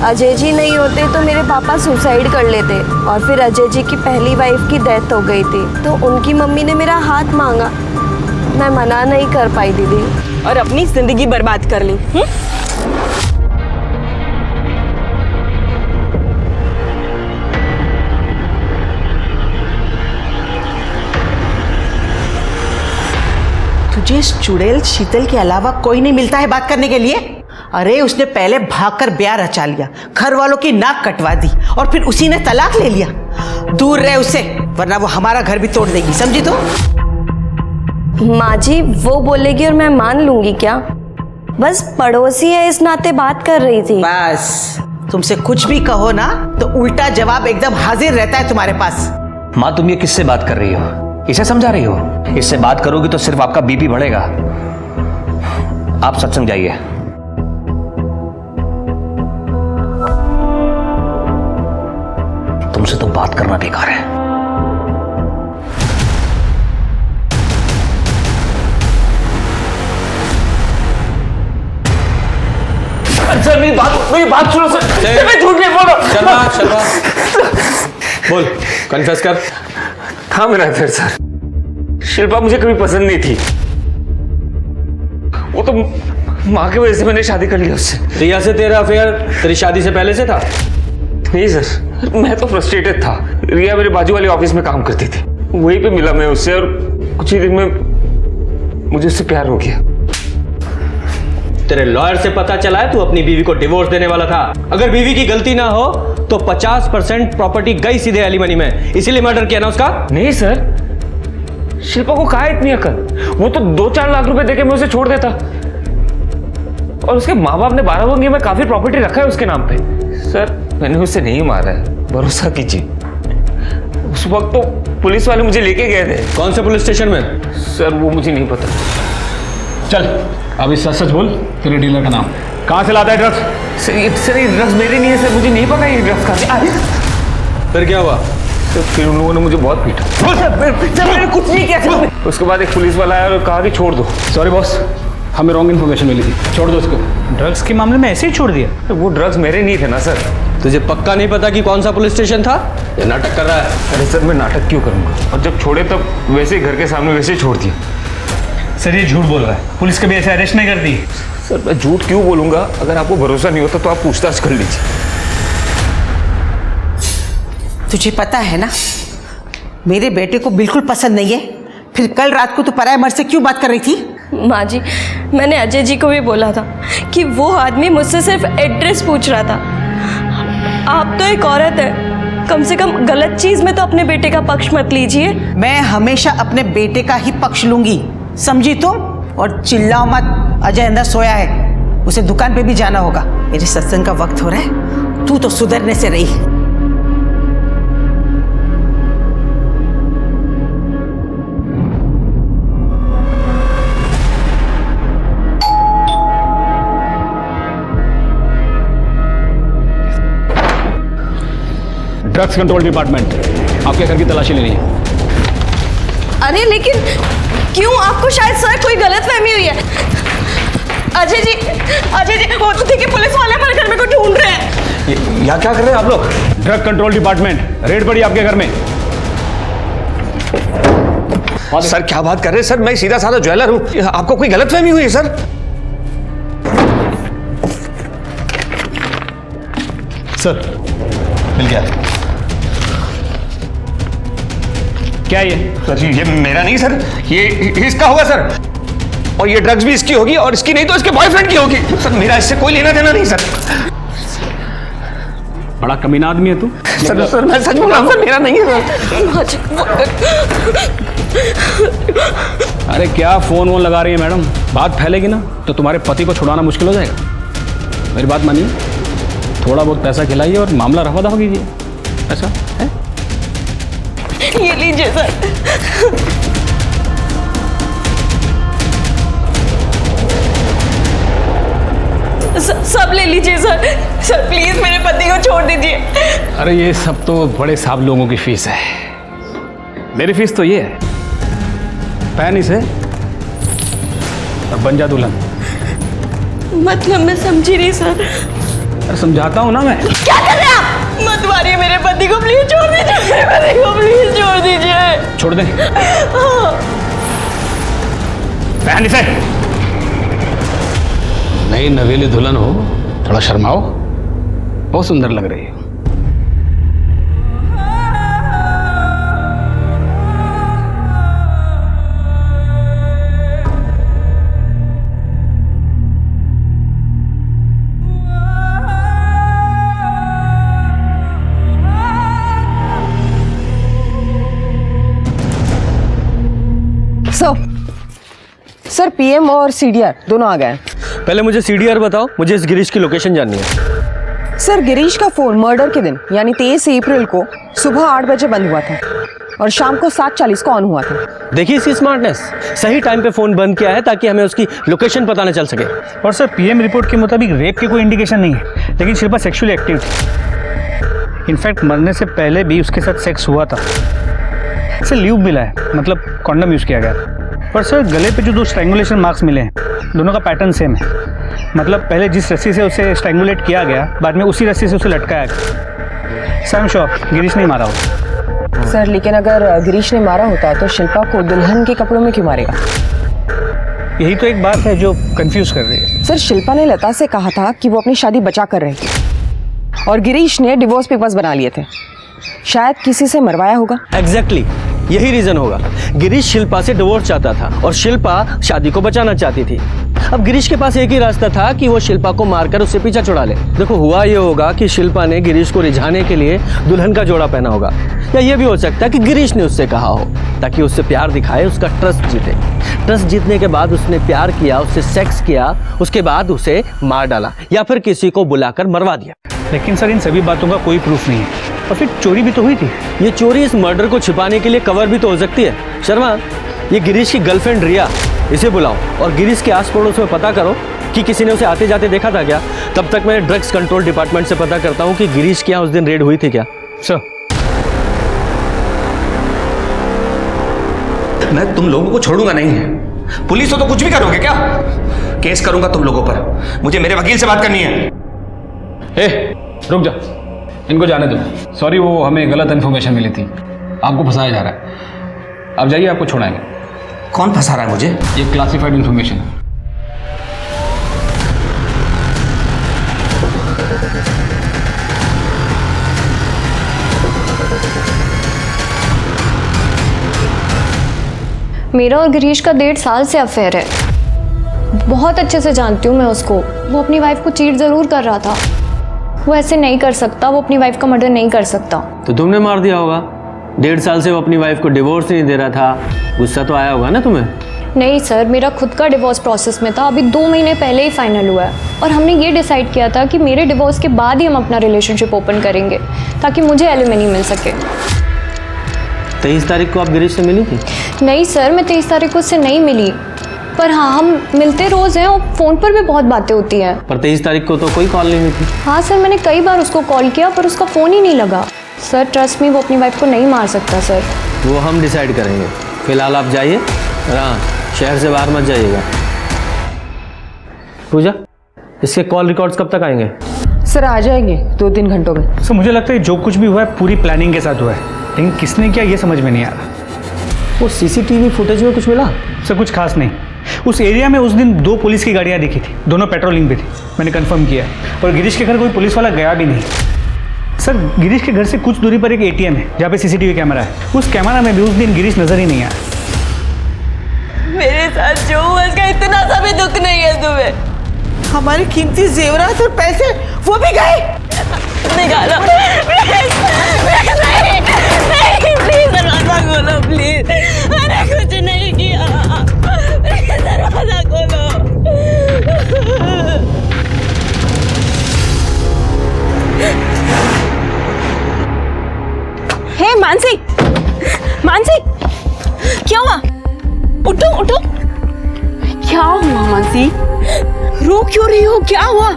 [SPEAKER 4] अजय जी नहीं होते तो मेरे पापा सुसाइड कर लेते, और फिर अजय जी की पहली वाइफ की डेथ हो गई थी, तो उनकी मम्मी ने मेरा हाथ मांगा। मैं मना नहीं कर पाई दीदी।
[SPEAKER 21] और अपनी जिंदगी बर्बाद कर ली।
[SPEAKER 5] तुझे इस चुड़ैल शीतल के अलावा कोई नहीं मिलता है बात करने के लिए? अरे उसने पहले भागकर ब्याह रचा लिया, घर वालों की नाक कटवा दी, और फिर उसी ने तलाक ले लिया। दूर रहे उससे, वरना वो हमारा घर भी तोड़ देगी, समझी? तो
[SPEAKER 4] माँ जी, वो बोलेगी और मैं मान लूंगी क्या? बस पड़ोसी है इस नाते बात कर रही थी।
[SPEAKER 5] बस तुमसे कुछ भी कहो ना तो उल्टा जवाब एकदम हाजिर रहता है तुम्हारे पास।
[SPEAKER 15] माँ, तुम ये किससे बात कर रही हो? इसे समझा रही हो? इससे बात करोगी तो सिर्फ आपका BP बढ़ेगा। आप सत्संग जाइए। तुमसे तो बात करना बेकार है।
[SPEAKER 6] सर मेरी बात सुनो सर। मैं झूठ नहीं बोल रहा।
[SPEAKER 13] शर्मा, बोल, कन्फेस कर।
[SPEAKER 6] था मेरा अफेयर सर। शिल्पा मुझे कभी पसंद नहीं थी, वो तो माँ की वजह से मैंने शादी कर लिया उससे।
[SPEAKER 13] रिया से तेरा अफेयर तेरी शादी से पहले से था?
[SPEAKER 6] नहीं सर, मैं तो फ्रस्ट्रेटेड था। रिया मेरे बाजू वाले ऑफिस में काम करती थी, वहीं पे मिला मैं उससे, और कुछ ही दिन में मुझे उससे प्यार हो गया।
[SPEAKER 13] तेरे लॉयर से पता चला है तू अपनी बीवी को डिवोर्स देने वाला था। अगर बीवी की गलती ना हो तो 50% प्रॉपर्टी गई सीधे एलिमनी में, इसीलिए मर्डर किया ना उसका?
[SPEAKER 6] नहीं सर, शिल्पा को कहा इतनी अकल? वो तो 2-4 लाख रुपए देके मैं उसे छोड़ देता, और उसके माँ बाप ने 12 में काफी प्रॉपर्टी रखा है उसके नाम पे। सर मैंने उसे नहीं मारा है, भरोसा कीजिए। उस वक्त तो पुलिस वाले मुझे लेके गए थे।
[SPEAKER 13] कौन से पुलिस स्टेशन में?
[SPEAKER 6] सर वो मुझे नहीं पता।
[SPEAKER 14] चल अभी सच सच बोल, तेरे डीलर का नाम। कहाँ से लाता है ड्रग्स?
[SPEAKER 6] सर ये ड्रग्स मेरे नहीं है सर, मुझे नहीं पता ये ड्रग्स कहाँ से।
[SPEAKER 13] फिर क्या हुआ?
[SPEAKER 6] तो फिर उन लोगों ने मुझे बहुत पीटा।
[SPEAKER 5] सर मैंने कुछ नहीं किया।
[SPEAKER 6] उसके बाद एक पुलिस वाला आया और कहा कि छोड़ दो।
[SPEAKER 14] सॉरी बॉस, हमें रॉन्ग इन्फॉर्मेशन मिली थी, छोड़ दो उसको।
[SPEAKER 10] ड्रग्स के मामले में ऐसे ही छोड़ दिया?
[SPEAKER 6] वो ड्रग्स मेरे नहीं थे ना सर।
[SPEAKER 13] तुझे पक्का नहीं पता कि कौन सा पुलिस स्टेशन था? ये नाटक कर रहा है।
[SPEAKER 6] अरे सर मैं नाटक क्यों करूँगा, और जब छोड़े तब वैसे ही घर के सामने वैसे ही छोड़ दिया।
[SPEAKER 10] सर ये झूठ बोल रहा है, पुलिस कभी ऐसे अरेस्ट नहीं करती।
[SPEAKER 6] सर मैं झूठ क्यों बोलूँगा? अगर आपको भरोसा नहीं होता तो आप पूछताछ कर लीजिए।
[SPEAKER 5] तुझे पता है ना, मेरे बेटे को बिल्कुल पसंद नहीं है, फिर कल रात को तू पराये मर्द से क्यों बात कर रही थी?
[SPEAKER 4] माँ जी, मैंने अजय जी को भी बोला था कि वो आदमी मुझसे सिर्फ एड्रेस पूछ रहा था। आप तो एक औरत है, कम से कम गलत चीज में तो अपने बेटे का पक्ष मत लीजिए।
[SPEAKER 5] मैं हमेशा अपने बेटे का ही पक्ष लूंगी, समझी तुम? और चिल्लाओ मत, अजय अंदर सोया है, उसे दुकान पे भी जाना होगा। मेरे सत्संग का वक्त हो रहा है, तू तो सुधरने से रही।
[SPEAKER 14] ड्रग्स कंट्रोल डिपार्टमेंट, आपके घर की तलाशी लेनी है।
[SPEAKER 4] अरे लेकिन क्यों? आपको शायद सर कोई गलतफहमी हुई है। अजय जी वो तो देखिए पुलिस वाले हमारे घर में को ढूंढ रहे हैं।
[SPEAKER 14] यहाँ क्या कर रहे हैं आप लोग? ड्रग कंट्रोल डिपार्टमेंट, रेड पड़ी आपके घर में।
[SPEAKER 9] सर क्या बात कर रहे हैं सर, मैं सीधा साधा ज्वेलर हूँ, आपको कोई गलतफहमी हुई है सर?
[SPEAKER 16] सर मिल गया।
[SPEAKER 9] क्या ये सर? ये मेरा नहीं सर, ये इसका होगा सर, और ये ड्रग्स भी इसकी होगी, और इसकी नहीं तो इसके बॉयफ्रेंड की होगी सर। मेरा इससे कोई लेना देना नहीं सर।
[SPEAKER 14] बड़ा कमीना आदमी है तू।
[SPEAKER 9] सर मैं सच बोल रहा हूँ सर, मेरा नहीं है सर।
[SPEAKER 14] अरे क्या फोन वोन लगा रही है मैडम, बात फैलेगी ना तो तुम्हारे पति को छुड़ाना मुश्किल हो जाएगा। मेरी बात मानिए, थोड़ा बहुत पैसा खिलाइए और मामला रफा दफा कीजिए। ऐसा है?
[SPEAKER 17] ये लीजिए सर। सब ले लीजिए सर। सर प्लीज मेरे पति को छोड़ दीजिए।
[SPEAKER 14] अरे ये सब तो बड़े साहब लोगों की फीस है, मेरी फीस तो ये है, पहन इसे और बन जा दुल्हन।
[SPEAKER 17] मतलब मैं समझी नहीं सर।
[SPEAKER 14] अरे समझाता हूँ ना मैं।
[SPEAKER 17] क्या कर रहे हैं आप? मत मारिए मेरे पति को, प्लीज छोड़ दीजिए मेरे पति को, प्लीज छोड़ दीजिए।
[SPEAKER 14] छोड़ दें? पहन इसे। नई नवेली दुल्हन हो, थोड़ा शर्माओ, बहुत सुंदर लग रही है।
[SPEAKER 22] सर पीएम और सीडीआर दोनों आ गए हैं।
[SPEAKER 13] पहले मुझे सीडीआर बताओ, मुझे इस गिरीश की लोकेशन जाननी है।
[SPEAKER 22] सर गिरीश का फोन मर्डर के दिन यानी 23 अप्रैल को सुबह 8 बजे बंद हुआ था और शाम को 7:40 को ऑन हुआ था।
[SPEAKER 13] देखिए इसकी स्मार्टनेस, सही टाइम पे फोन बंद किया है ताकि हमें उसकी लोकेशन पता न चल सके।
[SPEAKER 10] और सर पीएम रिपोर्ट के मुताबिक रेप की कोई इंडिकेशन नहीं है, लेकिन शिल्पा सेक्सुअली एक्टिव थी। इनफैक्ट मरने से पहले भी उसके साथ सेक्स हुआ था। इसे ल्यूब मिला है, मतलब कॉन्डम यूज़ किया गया। पर सर गले पे जो 2 स्ट्रैंगुलेशन मार्क्स मिले हैं, दोनों का पैटर्न सेम है। मतलब पहले जिस रस्सी से उसे स्ट्रैंगुलेट किया गया, बाद में उसी रस्सी से उसे लटकाया गया। सर श्योर गिरीश नहीं मारा होगा।
[SPEAKER 22] सर लेकिन अगर गिरीश ने मारा होता तो शिल्पा को दुल्हन के कपड़ों में क्यों मारेगा?
[SPEAKER 10] यही तो एक बात है जो कंफ्यूज कर रही है।
[SPEAKER 22] सर शिल्पा ने लता से कहा था कि वो अपनी शादी बचा कर रहेगी और गिरीश ने डिवोर्स पेपर्स बना लिए थे। शायद किसी से मरवाया होगा।
[SPEAKER 13] एग्जैक्टली यही रीजन होगा। गिरीश शिल्पा से डिवोर्स चाहता था और शिल्पा शादी को बचाना चाहती थी। अब गिरीश के पास एक ही रास्ता था कि वो शिल्पा को मारकर उससे पीछा छुड़ा ले। देखो हुआ ये होगा कि शिल्पा ने गिरीश को रिझाने के लिए दुल्हन का जोड़ा पहना होगा, या ये भी हो सकता है कि गिरीश ने उससे कहा हो ताकि उससे प्यार दिखाए, उसका ट्रस्ट जीते। ट्रस्ट जीतने के बाद उसने प्यार किया, उससे सेक्स किया, उसके बाद उसे मार डाला या फिर किसी को बुलाकर मरवा दिया।
[SPEAKER 10] लेकिन सर इन सभी बातों का कोई प्रूफ नहीं है, और फिर चोरी भी तो हुई थी।
[SPEAKER 13] ये चोरी इस मर्डर को छिपाने के लिए कवर भी तो हो सकती है। शर्मा, ये गिरीश की गर्लफ्रेंड रिया, इसे बुलाओ और गिरीश के आस पड़ोस में पता करो कि किसी ने उसे आते जाते देखा था क्या। तब तक मैं ड्रग्स कंट्रोल डिपार्टमेंट से पता करता हूँ कि गिरीश के यहाँ उस दिन रेड हुई थी क्या।
[SPEAKER 10] सर
[SPEAKER 9] मैं तुम लोगों को छोड़ूंगा नहीं। पुलिस हो तो कुछ भी करोगे क्या? केस करूंगा तुम लोगों पर। मुझे मेरे वकील से बात करनी है।
[SPEAKER 14] रुक जा, इनको जाने दो। सॉरी, वो हमें गलत इन्फॉर्मेशन मिली थी, आपको फंसाया जा रहा है। अब जाइए, आपको छोड़ाएंगे।
[SPEAKER 9] कौन फंसा रहा है मुझे?
[SPEAKER 14] ये क्लासिफाइड इन्फॉर्मेशन है।
[SPEAKER 18] मेरा और गिरीश का 1.5 साल से अफेयर है। बहुत अच्छे से जानती हूँ मैं उसको। वो अपनी वाइफ को चीट ज़रूर कर रहा था। वो ऐसे नहीं कर सकता, वो अपनी वाइफ का मर्डर नहीं कर सकता।
[SPEAKER 13] तो तुमने मार दिया होगा। 1.5 साल से वो अपनी वाइफ को डिवोर्स नहीं दे रहा था, गुस्सा तो आया होगा ना तुम्हें?
[SPEAKER 18] नहीं सर, मेरा खुद का डिवोर्स प्रोसेस में था, अभी 2 महीने पहले ही फाइनल हुआ है। और हमने ये डिसाइड किया था कि मेरे डिवोर्स के बाद ही हम अपना रिलेशनशिप ओपन करेंगे ताकि मुझे एलिमनी मिल सके।
[SPEAKER 13] 23 तारीख को आप गिरीश से मिली थी?
[SPEAKER 18] नहीं सर, मैं 23 तारीख को उससे नहीं मिली, पर हाँ हम मिलते रोज़ हैं और फ़ोन पर भी बहुत बातें होती हैं।
[SPEAKER 13] पर 23 तारीख को तो कोई कॉल नहीं हुई थी।
[SPEAKER 18] हाँ सर, मैंने कई बार उसको कॉल किया पर उसका फ़ोन ही नहीं लगा। सर ट्रस्ट मी, वो अपनी वाइफ को नहीं मार सकता सर।
[SPEAKER 13] वो हम डिसाइड करेंगे। फिलहाल आप जाइए, हाँ शहर से बाहर मत जाइएगा। पूजा, इसके कॉल रिकॉर्ड्स कब तक आएंगे?
[SPEAKER 22] सर आ जाएंगे 2-3 घंटों में।
[SPEAKER 10] सर मुझे लगता है जो कुछ भी हुआ है पूरी प्लानिंग के साथ हुआ है, लेकिन किसने किया ये समझ में नहीं आ रहा।
[SPEAKER 1] वो सीसीटीवी फुटेज में कुछ मिला?
[SPEAKER 10] सर कुछ खास नहीं। उस एरिया में उस दिन 2 पुलिस की गाड़ियां दिखी थी, दोनों पेट्रोलिंग पे थी, मैंने कंफर्म किया। और गिरीश के घर कोई पुलिस वाला गया भी नहीं। सर गिरीश के घर से कुछ दूरी पर एक एटीएम है जहाँ पे सीसीटीवी कैमरा है। उस कैमरा में भी उस दिन गिरीश नजर ही नहीं आया।
[SPEAKER 17] मेरे साथ जो हुआ इसका इतना सा भी दुख नहीं है तुम्हें।
[SPEAKER 5] हमारे कीमती जेवरात और पैसे वो भी गए।
[SPEAKER 17] निकालो नहीं, प्लीज दरवाजा खोलो प्लीज। मैंने कुछ नहीं किया, दरवाजा खोलो।
[SPEAKER 21] हे मानसी, मानसी, क्या हुआ? उठो उठो। क्या हुआ मानसी? रो क्यों रही हो? क्या हुआ?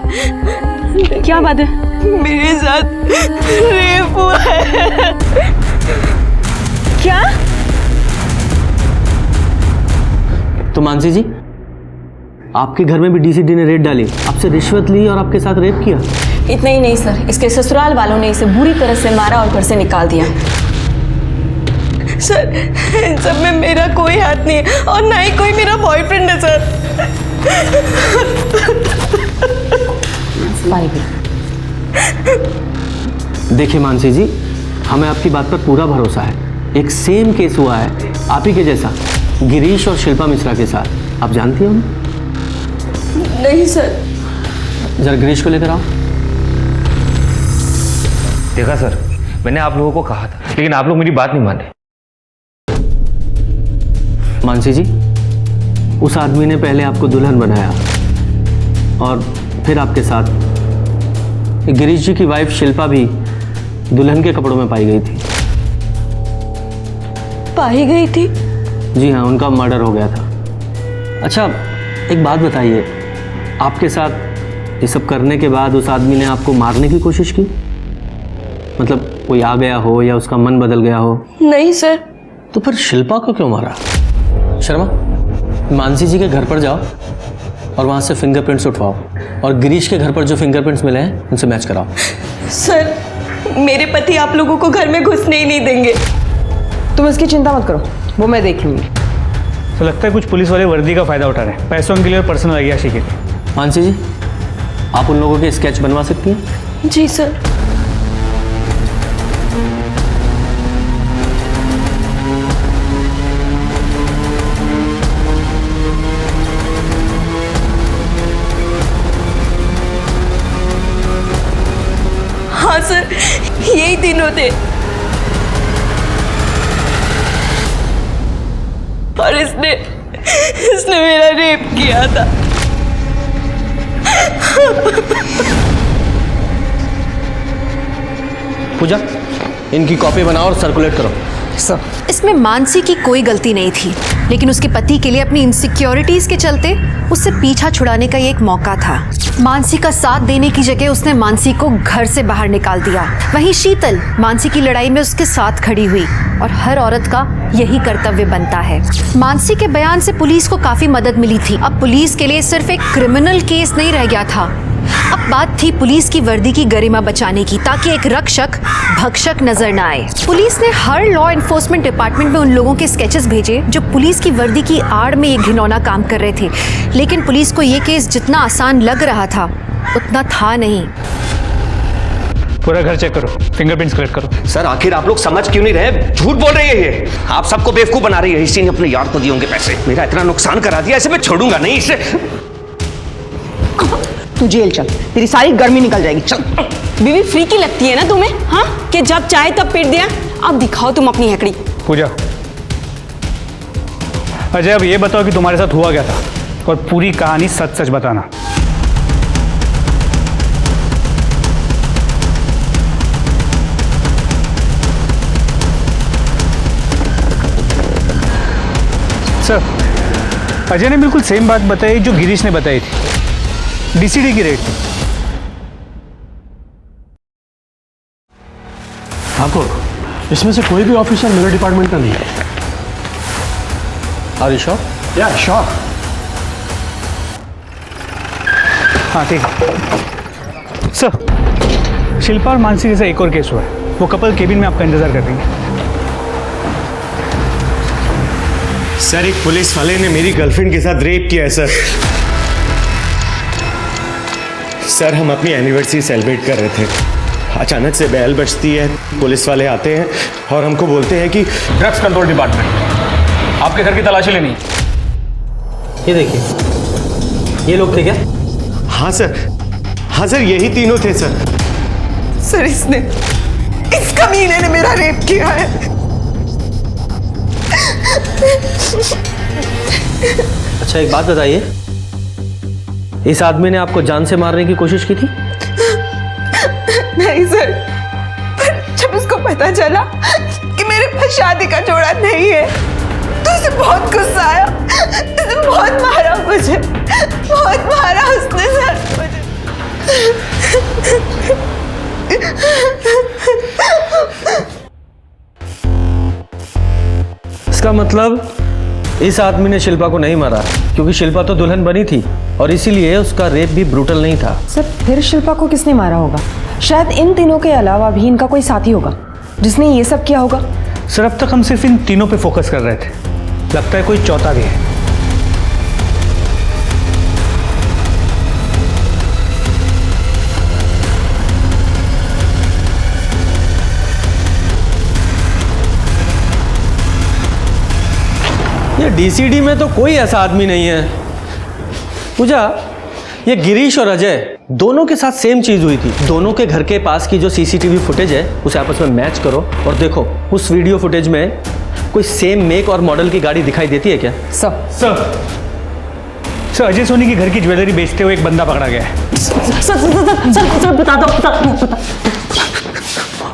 [SPEAKER 21] क्या बात है?
[SPEAKER 17] मेरे साथ रेप हुआ है।
[SPEAKER 21] क्या?
[SPEAKER 1] तो मानसी जी, आपके घर में भी डीसीडी ने रेड डाली, आपसे रिश्वत ली और आपके साथ रेप किया?
[SPEAKER 21] इतना ही नहीं सर, इसके ससुराल वालों ने इसे बुरी तरह से मारा और घर से निकाल दिया।
[SPEAKER 17] सर इन सब में मेरा कोई हाथ नहीं है और ना ही कोई मेरा बॉयफ्रेंड है सर।
[SPEAKER 1] देखिए मानसी जी, हमें आपकी बात पर पूरा भरोसा है। एक सेम केस हुआ है आप ही के जैसा, गिरीश और शिल्पा मिश्रा के साथ। आप जानती हो उन्हें?
[SPEAKER 17] नहीं सर।
[SPEAKER 1] जरा गिरीश को लेकर आओ।
[SPEAKER 6] देखा सर, मैंने आप लोगों को कहा था, लेकिन आप लोग मेरी बात नहीं माने।
[SPEAKER 1] मानसी जी, उस आदमी ने पहले आपको दुल्हन बनाया और फिर आपके साथ गिरीश जी की वाइफ शिल्पा भी दुल्हन के कपड़ों में पाई गई थी।
[SPEAKER 17] पाई गई थी?
[SPEAKER 1] जी हाँ, उनका मर्डर हो गया था। अच्छा एक बात बताइए, आपके साथ ये सब करने के बाद उस आदमी ने आपको मारने की कोशिश की? मतलब कोई आ गया हो या उसका मन बदल गया हो?
[SPEAKER 17] नहीं सर।
[SPEAKER 1] तो फिर शिल्पा को क्यों मारा? शर्मा, मानसी जी के घर पर जाओ और वहाँ से फिंगरप्रिंट्स उठवाओ और गिरीश के घर पर जो फिंगरप्रिंट्स मिले हैं उनसे मैच कराओ।
[SPEAKER 17] सर मेरे पति आप लोगों को घर में घुसने ही नहीं देंगे।
[SPEAKER 22] तुम इसकी चिंता मत करो, वो मैं देख लूंगी।
[SPEAKER 10] तो लगता है कुछ पुलिस वाले वर्दी का फायदा उठा रहे हैं, पैसों के लिए और पर्सनल अय्याशी के लिए।
[SPEAKER 1] मानसी जी, आप उन लोगों के स्केच बनवा सकती हैं?
[SPEAKER 17] जी सर। हाँ सर, यही दिन होते और इसने मेरा रेप किया था।
[SPEAKER 1] पूजा, इनकी कॉपी बनाओ और सर्कुलेट करो।
[SPEAKER 3] सर, इसमें मानसी की कोई गलती नहीं थी, लेकिन उसके पति के लिए अपनी इनसिक्योरिटीज के चलते उससे पीछा छुड़ाने का ये एक मौका था। मानसी का साथ देने की जगह उसने मानसी को घर से बाहर निकाल दिया। वहीं शीतल मानसी की लड़ाई में उसके साथ खड़ी हुई और हर औरत का यही कर्तव्य बनता है। मानसी के बयान से पुलिस को काफी मदद मिली थी। अब पुलिस के लिए सिर्फ एक क्रिमिनल केस नहीं रह गया था, अब बात थी पुलिस की वर्दी की गरिमा बचाने की, ताकि एक रक्षक भक्षक नजर न आए। पुलिस ने हर लॉ एनफोर्समेंट डिपार्टमेंट में उन लोगों के स्केचेस भेजे जो पुलिस की वर्दी की आड़ में ये घिनौना काम कर रहे थे, लेकिन पुलिस को ये केस जितना आसान लग रहा था उतना था नहीं।
[SPEAKER 10] पूरा घर चेक करो, फिंगरप्रिंट्स कलेक्ट करो।
[SPEAKER 9] सर आखिर आप लोग समझ क्यों नहीं रहे? झूठ बोल रही है ये, आप सबको बेवकूफ बना रही है। इसी ने अपने यार को दिए होंगे पैसे, मेरा इतना नुकसान करा दिया, इसे मैं छोड़ूंगा नहीं। इसे
[SPEAKER 22] तू जेल चल, तेरी सारी गर्मी निकल जाएगी। चल।
[SPEAKER 21] बीवी फ्री की लगती है ना तुम्हें? हाँ, कि जब चाहे तब पीट दिया। अब दिखाओ तुम अपनी हैकड़ी।
[SPEAKER 10] पूजा, अजय अब ये बताओ कि तुम्हारे साथ हुआ क्या था और पूरी कहानी सच सच बताना। सर, अजय ने बिल्कुल सेम बात बताई जो गिरीश ने बताई थी, डीसीडी की रेट थी।
[SPEAKER 8] ठाकुर, इसमें से कोई भी ऑफिसर मेरे डिपार्टमेंट का नहीं है।
[SPEAKER 1] Are you sure?
[SPEAKER 8] Yeah sure.
[SPEAKER 10] हाँ ठीक है। सर, शिल्पा और मानसी जैसा एक और केस हुआ है, वो कपल केबिन में आपका इंतजार कर रही है।
[SPEAKER 2] सर एक पुलिस वाले ने मेरी गर्लफ्रेंड के साथ रेप किया है सर। सर हम अपनी एनिवर्सरी सेलिब्रेट कर रहे थे, अचानक से बेल बजती है, पुलिस वाले आते हैं और हमको बोलते हैं कि
[SPEAKER 14] ड्रग्स कंट्रोल डिपार्टमेंट, आपके घर की तलाशी लेनी।
[SPEAKER 1] ये देखिए, ये लोग थे क्या?
[SPEAKER 2] हाँ सर, हाँ सर यही तीनों थे सर।
[SPEAKER 5] सर इस कमीने ने मेरा रेप किया है।
[SPEAKER 13] अच्छा एक बात बताइए, इस आदमी ने आपको जान से मारने की कोशिश की थी?
[SPEAKER 5] नहीं सर, पर जब उसको पता चला कि मेरे पास शादी का जोड़ा नहीं है तो उसे बहुत गुस्सा आया, उसने बहुत मारा मुझे, बहुत मारा उसने सर मुझे।
[SPEAKER 13] इसका मतलब इस आदमी ने शिल्पा को नहीं मारा, क्योंकि शिल्पा तो दुल्हन बनी थी और इसीलिए उसका रेप भी ब्रूटल नहीं था।
[SPEAKER 22] सर फिर शिल्पा को किसने मारा होगा? शायद इन तीनों के अलावा भी इनका कोई साथी होगा जिसने ये सब किया होगा।
[SPEAKER 10] सर अब तक हम सिर्फ इन तीनों पे फोकस कर रहे थे, लगता है कोई चौथा भी है।
[SPEAKER 13] ये डीसीडी में तो कोई ऐसा आदमी नहीं है। पूजा, ये गिरीश और अजय दोनों के साथ सेम चीज हुई थी। दोनों के घर के पास की जो सीसीटीवी फुटेज है उसे आपस में मैच करो और देखो उस वीडियो फुटेज में कोई सेम मेक और मॉडल की गाड़ी दिखाई देती है क्या?
[SPEAKER 10] सर अजय सोनी के घर की ज्वेलरी बेचते हुए एक बंदा पकड़ा गया है।
[SPEAKER 22] सर बता दो।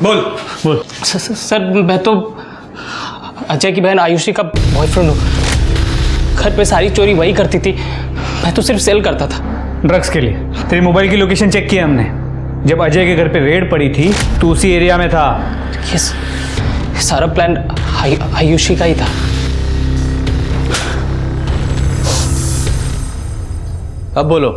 [SPEAKER 10] बोल।
[SPEAKER 12] सर मैं तो अजय की बहन आयुषी का बॉयफ्रेंड हूँ। घर पे सारी चोरी वही करती थी, मैं तो सिर्फ सेल करता था।
[SPEAKER 10] ड्रग्स के लिए तेरी मोबाइल की लोकेशन चेक किया हमने। जब अजय के घर पे रेड पड़ी थी तो उसी एरिया में था।
[SPEAKER 12] यस, सारा प्लान आयुषी का ही था।
[SPEAKER 13] अब बोलो।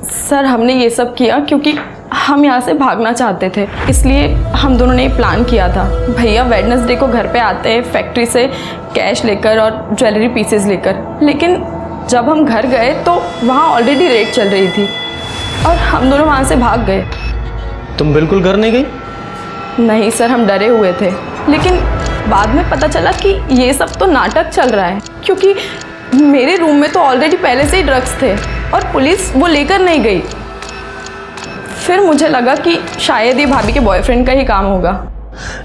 [SPEAKER 22] सर हमने ये सब किया क्योंकि हम यहाँ से भागना चाहते थे, इसलिए हम दोनों ने प्लान किया था। भैया वेडनेसडे को घर पे आते हैं फैक्ट्री से कैश लेकर और ज्वेलरी पीसेस लेकर, लेकिन जब हम घर गए तो वहाँ ऑलरेडी रेड चल रही थी और हम दोनों वहाँ से भाग गए।
[SPEAKER 13] तुम बिल्कुल घर नहीं गई?
[SPEAKER 22] नहीं सर, हम डरे हुए थे, लेकिन बाद में पता चला कि ये सब तो नाटक चल रहा है, क्योंकि मेरे रूम में तो ऑलरेडी पहले से ही ड्रग्स थे और पुलिस वो लेकर नहीं गई। फिर मुझे लगा कि शायद ये भाभी के बॉयफ्रेंड का ही काम होगा।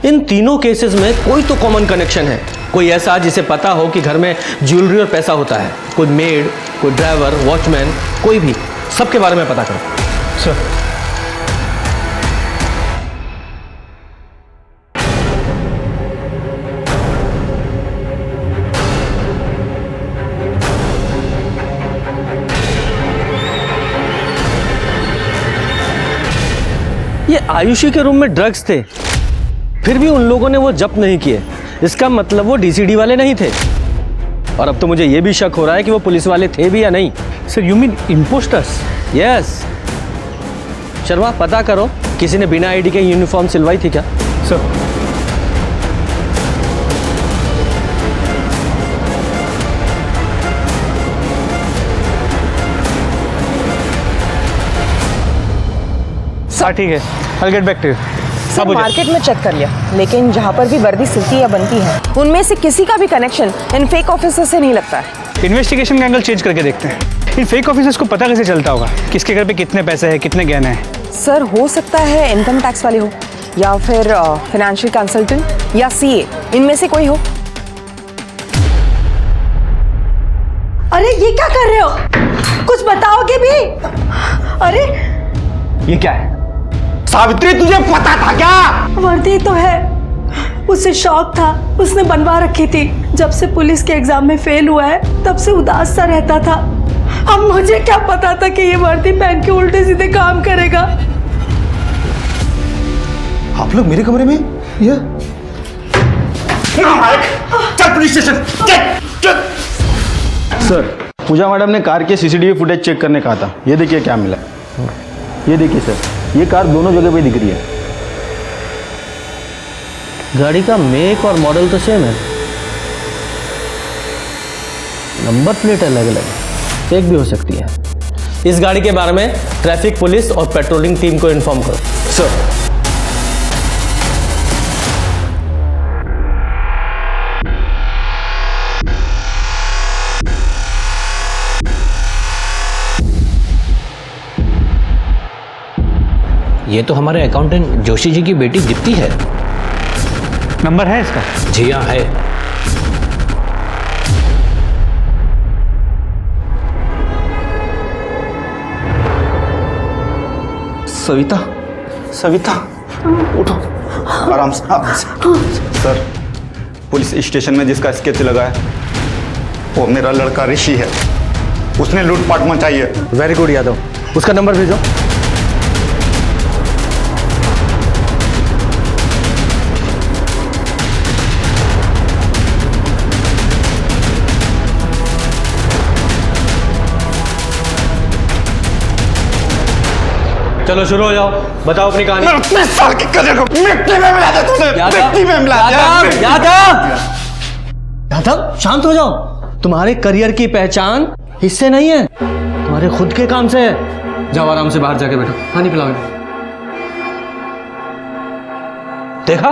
[SPEAKER 13] इन तीनों केसेस में कोई तो कॉमन कनेक्शन है। कोई ऐसा जिसे पता हो कि घर में ज्वेलरी और पैसा होता है। कोई मेड, कोई ड्राइवर, वॉचमैन, कोई भी, सबके बारे में पता करो।
[SPEAKER 10] सर
[SPEAKER 13] ये आयुषी के रूम में ड्रग्स थे, फिर भी उन लोगों ने वो जब्त नहीं किए। इसका मतलब वो डीसीडी वाले नहीं थे। और अब तो मुझे ये भी शक हो रहा है कि वो पुलिस वाले थे भी या नहीं।
[SPEAKER 10] Sir you mean impostors?
[SPEAKER 13] Yes. Sharma पता करो किसी ने बिना आईडी के यूनिफॉर्म सिलवाई थी क्या?
[SPEAKER 10] सर ठीक है, I'll get back to you।
[SPEAKER 22] Sir market में चेक कर लिया, लेकिन जहाँ पर भी वर्दी सिलती या बनती है उनमें से किसी का भी कनेक्शन इन फेक ऑफिसर से नहीं लगता है।
[SPEAKER 10] इन्वेस्टिगेशन का एंगल चेंज करके देखते हैं। इन फेक ऑफिसर्स को पता कैसे चलता होगा किसके घर पे कितने पैसे हैं, कितने गहने हैं?
[SPEAKER 22] सर हो सकता है इनकम टैक्स वाले हो या फिर फाइनेंशियल कंसल्टेंट या सीए, इनमें से कोई हो।
[SPEAKER 5] अरे ये क्या कर रहे हो? कुछ बताओगे भी? अरे
[SPEAKER 2] ये क्या है? सावित्री तुझे पता था क्या?
[SPEAKER 5] वर्दी तो है, उसे शौक था, उसने बनवा रखी थी। जब से पुलिस के एग्जाम में फेल हुआ है तब से उदास सा रहता था। अब मुझे क्या पता था कि ये वर्दी पहन के उल्टे सीधे काम करेगा।
[SPEAKER 8] आप लोग मेरे कमरे में? ये
[SPEAKER 2] चल पुलिस स्टेशन, चल।
[SPEAKER 19] सर पूजा मैडम ने कार के सीसीटीवी फुटेज चेक करने कहा था। ये देखिए क्या मिला। ये देखिए सर, ये कार दोनों जगह पे दिख रही है।
[SPEAKER 13] गाड़ी का मेक और मॉडल तो सेम है। नंबर प्लेट अलग अलग है, फेक भी हो सकती है। इस गाड़ी के बारे में ट्रैफिक पुलिस और पेट्रोलिंग टीम को इन्फॉर्म करो।
[SPEAKER 8] सर।
[SPEAKER 13] ये तो हमारे अकाउंटेंट जोशी जी की बेटी दीप्ति है।
[SPEAKER 6] नंबर है इसका?
[SPEAKER 13] जी हाँ है।
[SPEAKER 23] सविता, सविता, उठो, आराम से, आराम से। सर, पुलिस स्टेशन में जिसका स्केच लगा है वो मेरा लड़का ऋषि है। उसने लूटपाट मचाई है।
[SPEAKER 13] वेरी गुड यादव, उसका नंबर भेजो। चलो शुरू हो जाओ, बताओ अपनी कहानी।
[SPEAKER 23] 30 साल की करियर को मिट्टी में मिला दे तूने, मिट्टी में मिला दे।
[SPEAKER 13] यादव, शांत हो जाओ। तुम्हारे करियर की पहचान इससे नहीं है, तुम्हारे खुद के काम से है। जाओ आराम से बाहर जाके बैठो, पानी पिलाओ। देखा,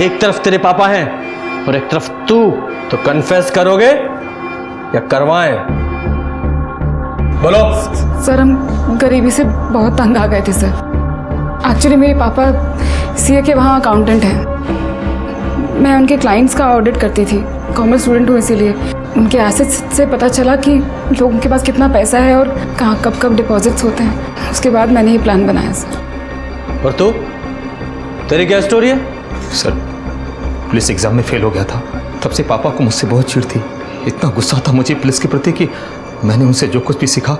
[SPEAKER 13] एक तरफ तेरे पापा हैं और एक तरफ तू। तो कन्फेस करोगे या करवाएं? बोलो।
[SPEAKER 22] सर, हम गरीबी से बहुत तंग आ गए थे सर। एक्चुअली मेरे पापा सीए के वहाँ अकाउंटेंट हैं। मैं उनके क्लाइंट्स का ऑडिट करती थी, कॉमर्स स्टूडेंट हूँ, इसीलिए उनके एसेट्स से पता चला कि लोगों के पास कितना पैसा है और कहाँ कब कब डिपॉजिट्स होते हैं। उसके बाद मैंने ये प्लान बनाया सर।
[SPEAKER 13] और तू, तेरी क्या स्टोरी है?
[SPEAKER 16] सर, पुलिस एग्जाम में फेल हो गया था, तब से पापा को मुझसे बहुत चिढ़ थी। इतना गुस्सा था मुझे पुलिस के प्रति कि मैंने उनसे जो कुछ भी सीखा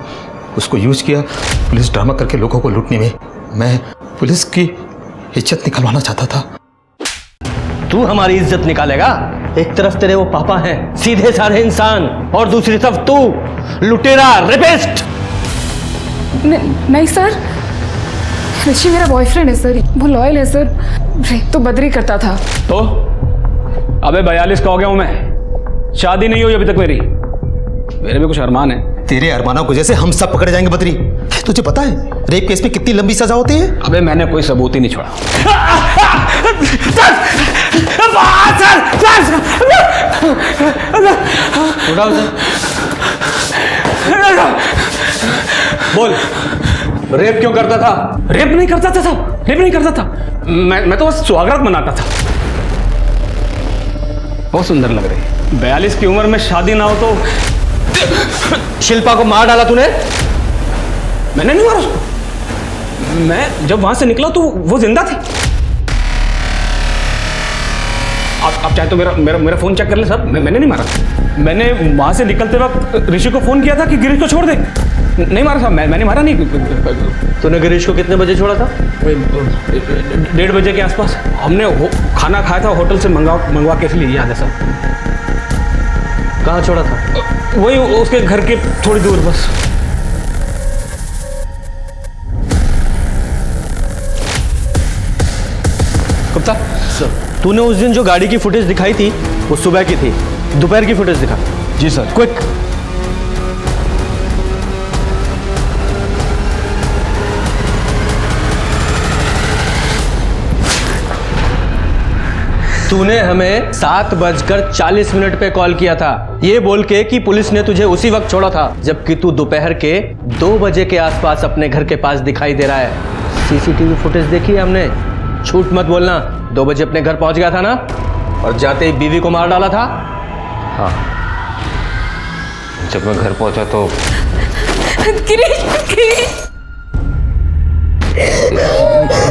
[SPEAKER 16] उसको यूज किया पुलिस ड्रामा करके लोगों को लूटने में। मैं पुलिस की इज्जत निकलवाना चाहता था।
[SPEAKER 13] तू हमारी इज्जत निकालेगा? एक तरफ तेरे वो पापा हैं, सीधे साधे इंसान, और दूसरी तरफ तू, लुटेरा, रेपिस्ट।
[SPEAKER 22] नहीं सर, ऋषि मेरा बॉयफ्रेंड है सर, वो लॉयल है सर। रेप तो बदरी करता था।
[SPEAKER 6] तो अबे 42 का हो गया हूं मैं, शादी नहीं हुई अभी तक मेरी। मेरे भी कुछ अरमान है।
[SPEAKER 8] तेरे अरमानों को जैसे हम सब पकड़े जाएंगे बद्री। तुझे पता है रेप केस में कितनी लंबी सजा होती है?
[SPEAKER 6] अबे मैंने कोई सबूत ही नहीं छोड़ा।
[SPEAKER 13] उठाओ उसे। बोल, रेप क्यों करता था?
[SPEAKER 6] रेप नहीं करता था साहब, रेप नहीं करता था। मैं तो बस सुहागरात मनाता था। बहुत सुंदर लग रही। 42 की उम्र में शादी ना हो तो।
[SPEAKER 13] शिल्पा को मार डाला तूने?
[SPEAKER 6] मैंने नहीं मारा उसको। मैं जब वहां से निकला तो वो जिंदा थी। आप चाहे तो मेरा फोन चेक कर ले साहब, मैंने नहीं मारा। मैंने वहां से निकलते वक्त ऋषि को फोन किया था कि गिरीश को छोड़ दे। नहीं मारा साहब, मैंने मारा नहीं।
[SPEAKER 13] तूने गिरीश को कितने बजे छोड़ा था?
[SPEAKER 6] 1:30 बजे के आसपास। हमने खाना खाया था होटल से मंगवा के, इसलिए याद है साहब।
[SPEAKER 13] कहाँ छोड़ा था?
[SPEAKER 6] वही उसके घर के थोड़ी दूर बस।
[SPEAKER 13] गुप्ता सर, तूने उस दिन जो गाड़ी की फुटेज दिखाई थी वो सुबह की थी, दोपहर की फुटेज दिखा।
[SPEAKER 8] जी सर।
[SPEAKER 13] क्विक। तूने हमें 7:40 पे कॉल किया था, ये बोल के कि पुलिस ने तुझे उसी वक्त छोड़ा था, जबकि तू दोपहर के 2 बजे के आसपास अपने घर के पास दिखाई दे रहा है। सीसीटीवी फुटेज देखी है हमने, झूठ मत बोलना। 2 बजे अपने घर पहुंच गया था ना, और जाते ही बीवी को मार डाला था।
[SPEAKER 15] हाँ, जब मैं घर पहुंचा तो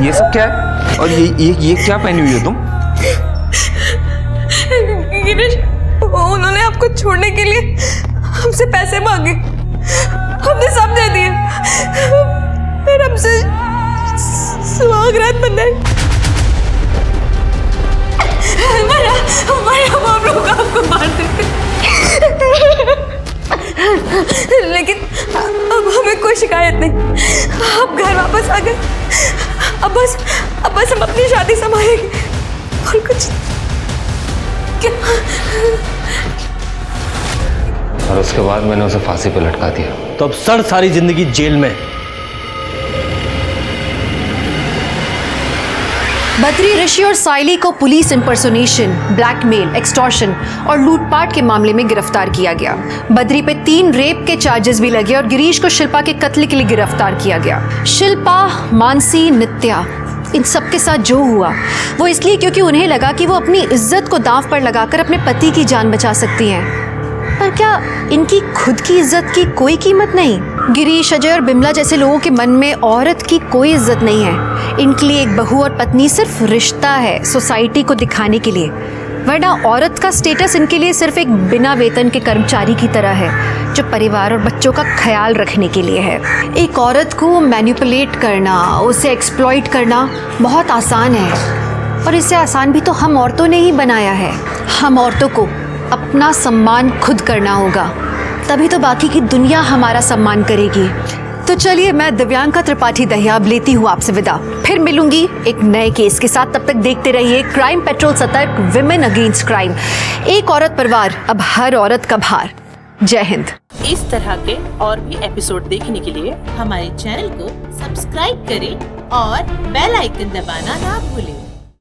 [SPEAKER 15] ये सब क्या है? और ये क्या पहनी हुई हो तुम?
[SPEAKER 21] गिरीश, उन्होंने आपको छोड़ने के लिए हमसे पैसे मांगे, हमने सब दे दिए, फिर हमसे सुहागरात बनाई। हम लोग आपको मार देते, लेकिन अब हमें कोई शिकायत नहीं। आप घर वापस आ गए। अब बस हम अपनी शादी संभालेंगे और कुछ।
[SPEAKER 15] और उसके बाद मैंने उसे फांसी पे लटका दिया।
[SPEAKER 13] तो अब सर सारी जिंदगी जेल में।
[SPEAKER 3] बद्री, ऋषि और साइली को पुलिस इंपर्सोनेशन, ब्लैकमेल, एक्सटॉर्शन और लूटपाट के मामले में गिरफ्तार किया गया। बद्री पे 3 रेप के चार्जेस भी लगे और गिरीश को शिल्पा के कत्ल के लिए गिरफ्तार किया गया। शिल्पा, मानसी, नित्या, इन सब के साथ जो हुआ वो इसलिए क्योंकि उन्हें लगा कि वो अपनी इज्जत को दांव पर लगाकर अपने पति की जान बचा सकती हैं। पर क्या इनकी खुद की इज्जत की कोई कीमत नहीं? गिरीश, अजय और बिमला जैसे लोगों के मन में औरत की कोई इज्जत नहीं है। इनके लिए एक बहू और पत्नी सिर्फ रिश्ता है, सोसाइटी को दिखाने के लिए, वरना औरत का स्टेटस इनके लिए सिर्फ एक बिना वेतन के कर्मचारी की तरह है जो परिवार और बच्चों का ख्याल रखने के लिए है। एक औरत को मैनिपुलेट करना, उसे एक्सप्लॉइट करना बहुत आसान है, और इससे आसान भी तो हम औरतों ने ही बनाया है। हम औरतों को अपना सम्मान खुद करना होगा, तभी तो बाकी की दुनिया हमारा सम्मान करेगी। तो चलिए, मैं दिव्यांका त्रिपाठी दहियाब लेती हूँ आपसे विदा। फिर मिलूंगी एक नए केस के साथ। तब तक देखते रहिए क्राइम पेट्रोल, सतर्क, विमेन अगेंस्ट क्राइम। एक औरत पर वार, अब हर औरत का भार। जय हिंद।
[SPEAKER 7] इस तरह के और भी एपिसोड देखने के लिए हमारे चैनल को सब्सक्राइब करें और बेल आइकन दबाना ना भूलें।